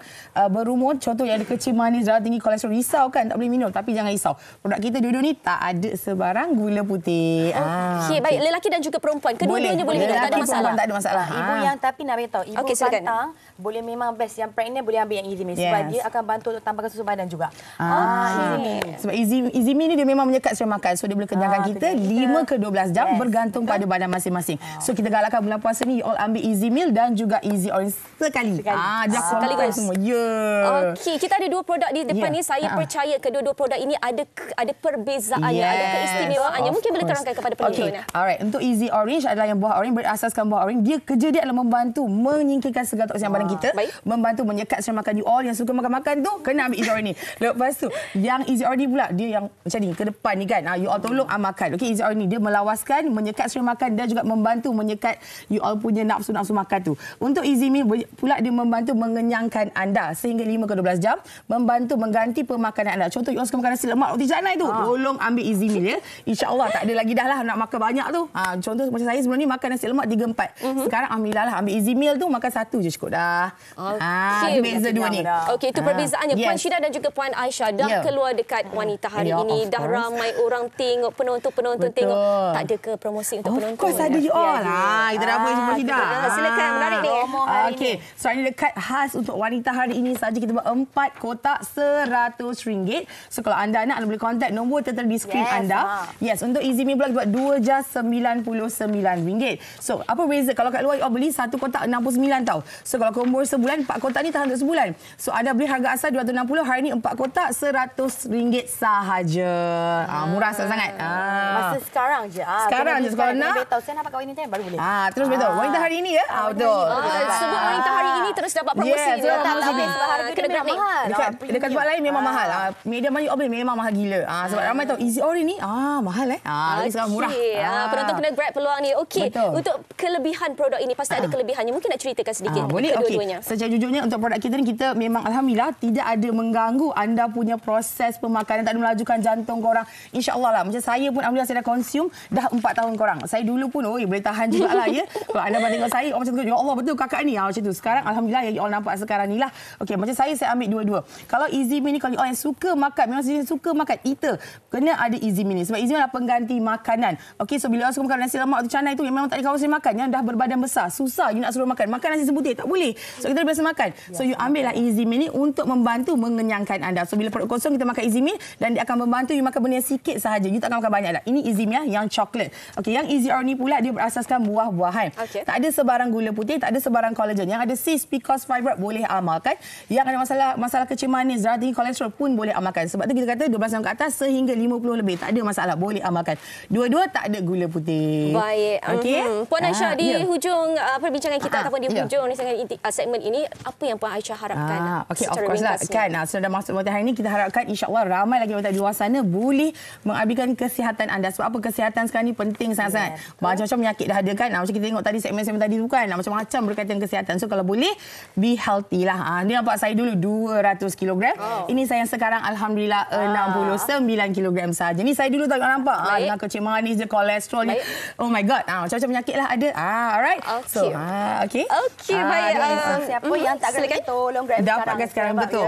berumur, contoh yang ada kecil manis, darah tinggi, kolesterol. Risau kan tak boleh minum, tapi jangan risau. Produk kita dua-dua ni tak ada sebarang gula putih. Okey, baik. Lelaki dan juga perempuan kedua-duanya boleh minum, tak ada masalah. Tak ada masalah. Ibu yang tapi nak beritahu, ibu pantang boleh memang best. Yang pregnant boleh ambil yang Easy Meal sebab dia akan bantu untuk tambahkan susu badan juga. Sebab Easy Meal ni dia memang menyekat sesuai makan. So dia boleh kenyangkan kita 5 ke 12 jam bergantung pada badan masing-masing. So kita galakkan bulan puasa ni all ambil Easy Meal dan juga Easy Orange sekali. Sekaligus semua. Okey, kita ada dua produk di depan ni. Saya percaya kedua-dua produk ini ada perbezaannya, ada keistimewaannya. Mungkin boleh terangkan kepada penonton. Alright, untuk Easy Orange adalah yang buah orange, berasaskan buah orange. Dia kerja dia adalah membantu menyingkirkan segala toksik badan kita, membantu menyekat sesuai makan. You all yang suka makan-makan tu kena ambil Easy Orange ni. Lepas tu yang Easy Orange ni pula dia yang macam ni ke depan ni kan. You all tolong makan. Okey, Easy Orange ni dia melawaskan, menyekat sesuai makan dan juga membantu menyekat you all punya nafsu-nafsu makan tu. Untuk Easy Meal pula dia membantu mengenyangkan anda sehingga 5 ke 12 jam, membantu mengganti pemakanan anda. Contoh you all suka makan nasi lemak roti canai tu, tolong ambil Easy Meal ya. InsyaAllah tak ada lagi dah lah nak makan banyak tu. Contoh macam saya sebelum ni makan nasi lemak 3-4. Sekarang alhamdulillah lah ambil Easy Meal tu makan 1 je cukup dah. Beza dua ni. Okey, itu perbezaannya. Puan Syida dan juga Puan Aisyah dah keluar dekat Wanita Hari ini. Dah ramai orang tengok, penonton-penonton tengok. Tak ada ke promosi untuk penonton? Of course ada you all. Kita dah apa Puan Syida. Silakan, menarik ni. Okey, so ini dekat khas untuk Wanita Hari ini saja kita buat 4 kotak RM100. So kalau anda nak boleh kontak nombor tertera di skrin anda. Untuk Easy Meal pula kita buat 2 jar RM99. So apa beza kalau kat luar you all beli 1 kotak RM69 tau. So kalau combo sebulan 4 kotak ni tahan untuk sebulan. So ada beli harga asal RM260, hari ni 4 kotak RM100 sahaja. Murah sangat. Masa sekarang je. Sekarang je kalau nak. Saya nak pakai Wanita baru boleh. Terus betul. Wanita Hari ini ya. Betul. Sebut Wanita Hari ini terus dapat promosi. Harga kena mahal. Dekat tempat lain memang mahal. Media mana you all beli memang mahal gila. Sebab ramai tahu Easy Orange ni mahal Ini sekarang murah. Penonton kena grab peluang ni. Okey, untuk kelebihan produk ini pasti ada kelebihannya. Mungkin nak ceritakan sedikit kedua-duanya. Secara jujurnya untuk produk kita ni kita memang alhamdulillah tidak ada mengganggu anda punya proses pemakanan, tak ada melajukan jantung korang. InsyaAllah lah. Macam saya pun alhamdulillah saya dah consume dah 4 tahun korang. Saya dulu pun boleh tahan jugalah ya. Kalau anda tengok saya macam tu, ya Allah betul kakak ni macam tu. Sekarang alhamdulillah yang you all nampak sekarang ni lah. Okey, macam saya ambil dua-dua. Kalau Easy Meal ni kalau you all yang suka makan, memang suka makan eater, kena ada Easy Meal ni. Sebab Easy Meal adalah pengganti makanan. Okey, so bila you all suka makan nasi lemak roti canai tu yang memang tak ada kawasan makan, yang dah berbadan besar, susah you nak suruh makan nasi sebutir, tak boleh. So kita biasa makan. So you ambillah Easy Meal ni untuk membantu mengenyangkan anda. So bila perut kosong kita makan Easy Meal dan dia akan membantu you makan benda yang sikit sahaja. You tak akan makan banyak dah. Ini Easy Meal yang coklat. Okey, yang Easy Orange ni pula dia berasaskan buah-buahan. Tak ada sebarang gula putih, tak ada sebarang collagen. Yang ada cyst, PCOS, fibroid boleh amalkan. Yang ada masalah kecil manis, darah tinggi, kolesterol pun boleh amalkan. Sebab tu kita kata 12 tahun ke atas sehingga 50 lebih tak ada masalah, boleh amalkan. Dua-dua tak ada gula putih. Baik. Okey. Puan Aisyah, di hujung perbincangan kita ataupun di hujung segmen ini, apa yang Puan Aisyah harapkan? Okey, of course lah kan. Sudah masuk Wanita Hari ini, kita harapkan insya-Allah ramai lagi wanita di luar sana boleh mengabdikan kesihatan anda. Sebab apa? Kesihatan sekarang ni penting sangat-sangat. Macam-macam penyakit dah ada kan. Macam kita tengok tadi segmen tadi tu kan, macam-macam berkaitan kesihatan. So kalau boleh be healthy lah. Dia nampak saya dulu 200 kg. Ini saya sekarang alhamdulillah 69 kg saja. Ni saya dulu tak nampak dengan kecil manis je, kolesterol ni. Oh my god. Macam-macam penyakit lah ada. Alright. So okey. Baik. Siapa yang tak kena tolong grab sekarang. Dapatkan sekarang betul.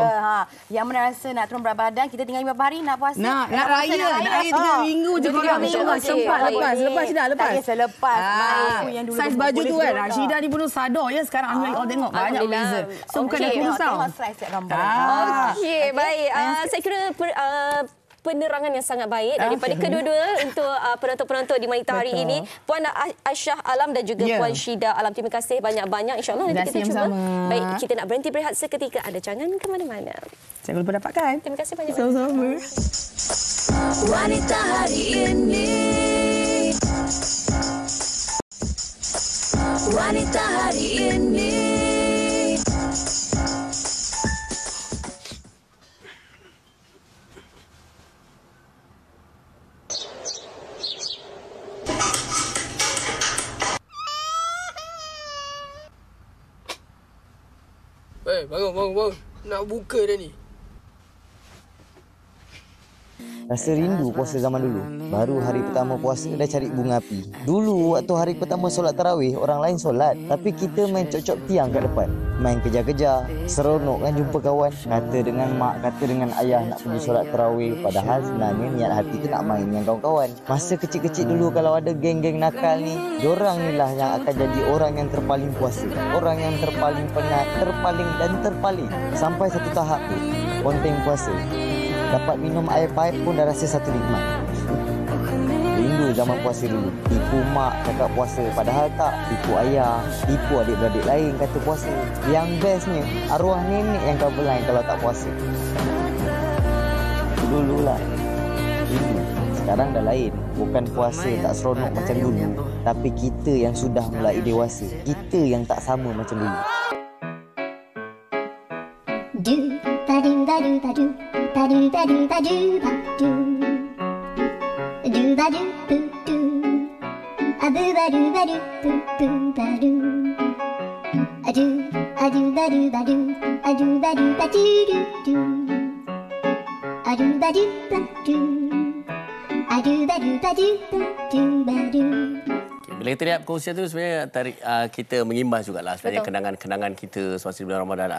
Yang merasa nak turun berat badan, kita tinggal 5 hari nak puasa. Nak raya 3 minggu je korang. InsyaAllah sempat lepas Syida lepas. Tak selepas. Saiz baju tu kan. Syida ni pun sadar ya sekarang alhamdulillah all tengok banyak beza. So bukan dah kurus tau. Okey, baik. Saya kira penerangan yang sangat baik daripada kedua-dua untuk penonton-penonton di Wanita Hari ini. Puan Aisyah Alam dan juga Puan Syida Alam. Terima kasih banyak-banyak. InsyaAllah nanti kita cuba. Baik, kita nak berhenti berehat seketika. Anda jangan ke mana-mana. Jangan lupa dapatkan. Terima kasih banyak. Sama-sama. Wanita Hari ini. Wanita hari ini. Bangun. Nak buka dah ni. Rasa rindu puasa zaman dulu. Baru hari pertama puasa dah cari bunga api. Dulu waktu hari pertama solat tarawih, orang lain solat. Tapi kita main cocok tiang kat depan. Main kejar-kejar. Seronok kan jumpa kawan. Kata dengan mak, kata dengan ayah nak pergi solat tarawih. Padahal sebenarnya niat hati tu nak main dengan kawan-kawan. Masa kecil-kecil dulu kalau ada geng-geng nakal ni, diorang ni lah yang akan jadi orang yang terpaling puasa. Orang yang terpaling penat, terpaling. Sampai satu tahap tu, ponteng puasa. Dapat minum air paip pun dah rasa satu nikmat. Rindu zaman puasa dulu. Tipu mak cakap puasa, padahal tak. Tipu ayah, tipu adik-beradik lain kata puasa. Yang bestnya, arwah nenek yang cover line kalau tak puasa. Dululah. Rindu. Sekarang dah lain. Bukan puasa tak seronok macam dulu. Tapi kita yang sudah mulai dewasa. Kita yang tak sama macam dulu. Bila kita lihat perkongsian tu sebenarnya kita mengimbas jugalah sebenarnya kenangan-kenangan kita semasa bulan Ramadan,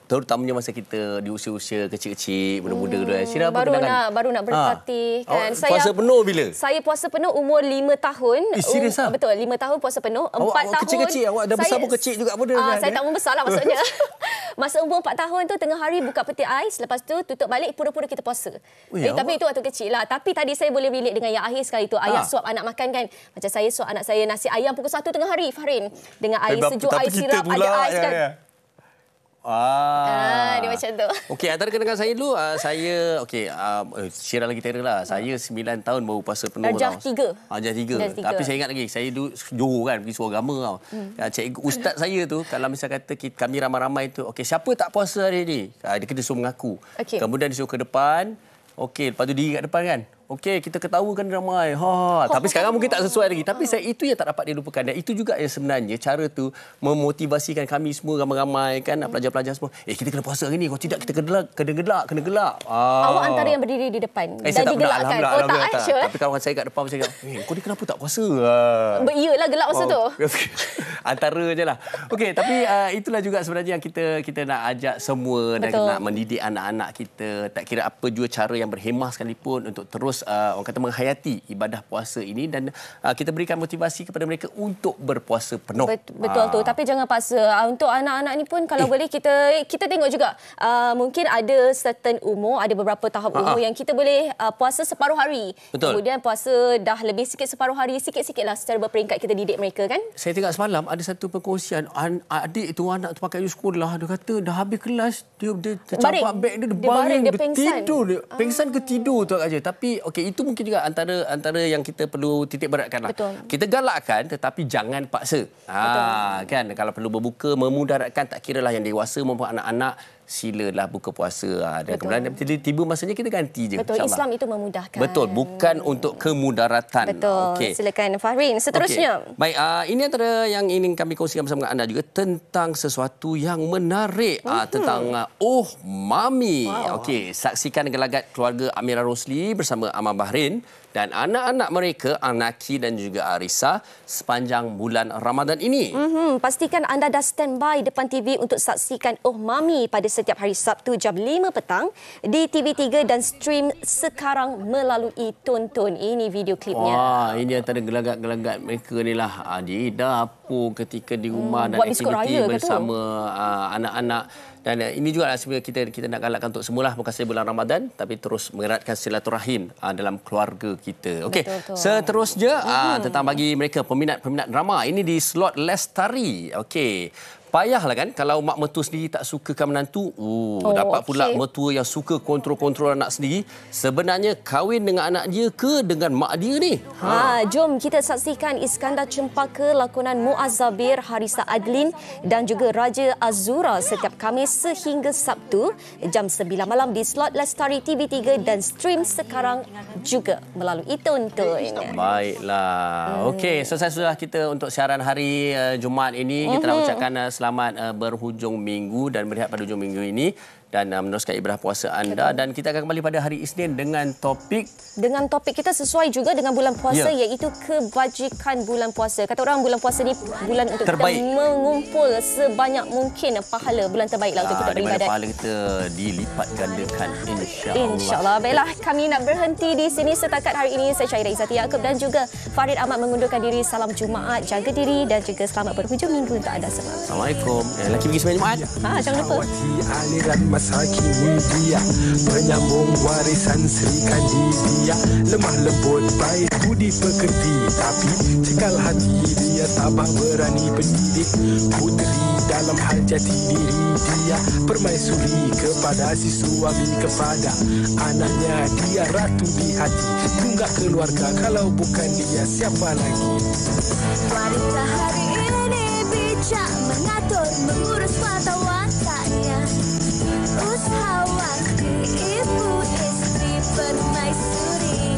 terutamanya masa kita di usia-usia kecil-kecil, muda-muda dulu. Syira, apa kenangan? Baru nak bertatih kan. Puasa penuh bila? Saya puasa penuh umur 5 tahun. Serius ah? Betul, 5 tahun puasa penuh. 4 tahun. Kecil-kecil, awak dah besar pun kecil juga muda kan? Saya tak membesar lah maksudnya. Masa umur 4 tahun tu tengah hari buka peti ais, lepas tu tutup balik pura-pura kita puasa. Tapi itu waktu kecil lah. Tapi tadi saya boleh relate dengan yang akhir sekali tu. Ayah suap anak makan kan. Macam saya suap anak saya nasi ayam pukul 1 tengah hari, Fahrin. Dengan air sejuk, air sirap, ada ais kan. Dia macam tu. Okey, antara kenangan saya dulu, Syira lagi terror lah. Saya 9 tahun baru puasa penuh. Darjah 3. Darjah 3. Tapi saya ingat lagi, saya dulu Johor kan, pergi suruh agama tau. Cikgu ustaz saya tu, kalau misal kata kami ramai-ramai tu, okey, siapa tak puasa hari ni? Dia kena suruh mengaku. Kemudian dia suruh ke depan. Okey, lepas tu diri kat depan kan. Okey, kita ketawakan ramai. Tapi sekarang mungkin tak sesuai lagi. Tapi itu yang tak dapat dilupakan. Dan itu juga yang sebenarnya cara tu memotivasikan kami semua ramai-ramai kan, pelajar-pelajar semua. Kita kena puasa hari ni. Kalau tidak kita kena gelak. Awak antara yang berdiri di depan dan digelakkan. Tak. Tapi kawan saya kat depan macam kau ni kenapa tak puasa? Iyalah gelak masa tu. Antara je lah. Okey, tapi itulah juga sebenarnya yang kita nak ajak semua dan nak mendidik anak-anak kita. Tak kira apa juga cara yang berhemah sekalipun untuk terus orang kata menghayati ibadah puasa ini dan kita berikan motivasi kepada mereka untuk berpuasa penuh. Betul tu. Tapi jangan paksa. Untuk anak-anak ni pun kalau boleh kita tengok juga. Mungkin ada certain umur, ada beberapa tahap umur yang kita boleh puasa separuh hari. Betul. Kemudian puasa dah lebih sikit separuh hari, sikit-sikitlah secara berperingkat kita didik mereka kan. Saya tengok semalam ada satu perkongsian adik tu, anak tu pakai baju sekolah, dia kata dah habis kelas dia tercampak beg dia baring, dia tidur dia. Pengsan ke tidur tu aja. Tapi okey, itu mungkin juga antara yang kita perlu titik beratkan lah. Kita galakkan tetapi jangan paksa. Kan, kalau perlu berbuka memudaratkan, tak kiralah yang dewasa maupun anak-anak, silalah buka puasa. Dan kemudian tiba masanya kita ganti je. Betul, Islam itu memudahkan. Betul, bukan untuk kemudaratan. Betul. Okay. Silakan Fahrin, seterusnya. Baik, ini antara yang ingin kami kongsikan bersama anda juga tentang sesuatu yang menarik. Tentang Mami. Okey, saksikan gelagat keluarga Amirah Rosli bersama Amal Bahrain dan anak-anak mereka, Anaki dan juga Arisa, sepanjang bulan Ramadan ini. Pastikan anda dah standby depan TV untuk saksikan Mami pada setiap hari Sabtu jam 5 petang di TV3 dan stream sekarang melalui Tonton. Ini video klipnya. Ini antara gelagat-gelagat mereka ni lah. Di dapur ketika di rumah dan aktiviti bersama anak-anak. Dan ini juga sebenarnya kita nak galakkan untuk semualah, bukan saja bulan Ramadan tapi terus mengeratkan silaturahim dalam keluarga kita. Okey, seterusnya tentang bagi mereka peminat-peminat drama, ini di slot Lestari. Okey, Payahlah kan kalau mak mertua sendiri tak sukakan menantu. Dapat pula mertua yang suka kontrol-kontrol anak sendiri. Sebenarnya kahwin dengan anak dia ke dengan mak dia ni? Jom kita saksikan Iskandar Cempaka, lakonan Muaz Zabir, Harisa Adlin dan juga Raja Azura setiap Khamis sehingga Sabtu jam 9 malam di slot Lestari TV3 dan stream sekarang juga melalui Tonton. Baiklah. Okey, selesai sudah kita untuk siaran hari Jumaat ini. Kita nak ucapkan selamat berhujung minggu dan melihat pada hujung minggu ini dan meneruskan ibadah puasa anda. Dan kita akan kembali pada hari Isnin dengan topik kita sesuai juga dengan bulan puasa, iaitu kebajikan bulan puasa. Kata orang bulan puasa ni bulan untuk terbaik. Kita mengumpul sebanyak mungkin pahala, bulan terbaiklah untuk kita beribadat. Pahala kita dilipat gandakan insya-Allah. Insya-Allah. Baiklah, kami nak berhenti di sini setakat hari ini. Saya Syairah Izzati Yaakob dan juga Farid Ahmad mengundurkan diri. Salam Jumaat, jaga diri dan juga selamat berhujung minggu untuk anda semua. Assalamualaikum. Lagi pergi sembahyang Jumaat. Jangan lupa. Masakin dia penyambung warisan Sri Kandidia, lemah lembut baik budi pekerti, tapi cekal hati dia tabah berani pendidik. Puteri dalam hal jati diri dia permaisuri kepada si suami, kepada anaknya dia ratu di hati. Tunggak keluarga, kalau bukan dia siapa lagi? Wanita hari ini bijak mengatur mengurus mata wataknya. Usahawan ibu istri permaisuri.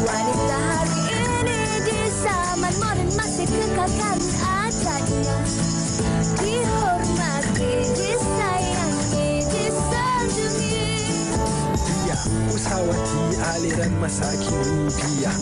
Wanita hari ini di zaman modern masih kekalkan adatnya. Dihormati, disayangi, disanjungi. Dia usahawati aliran masa kini dia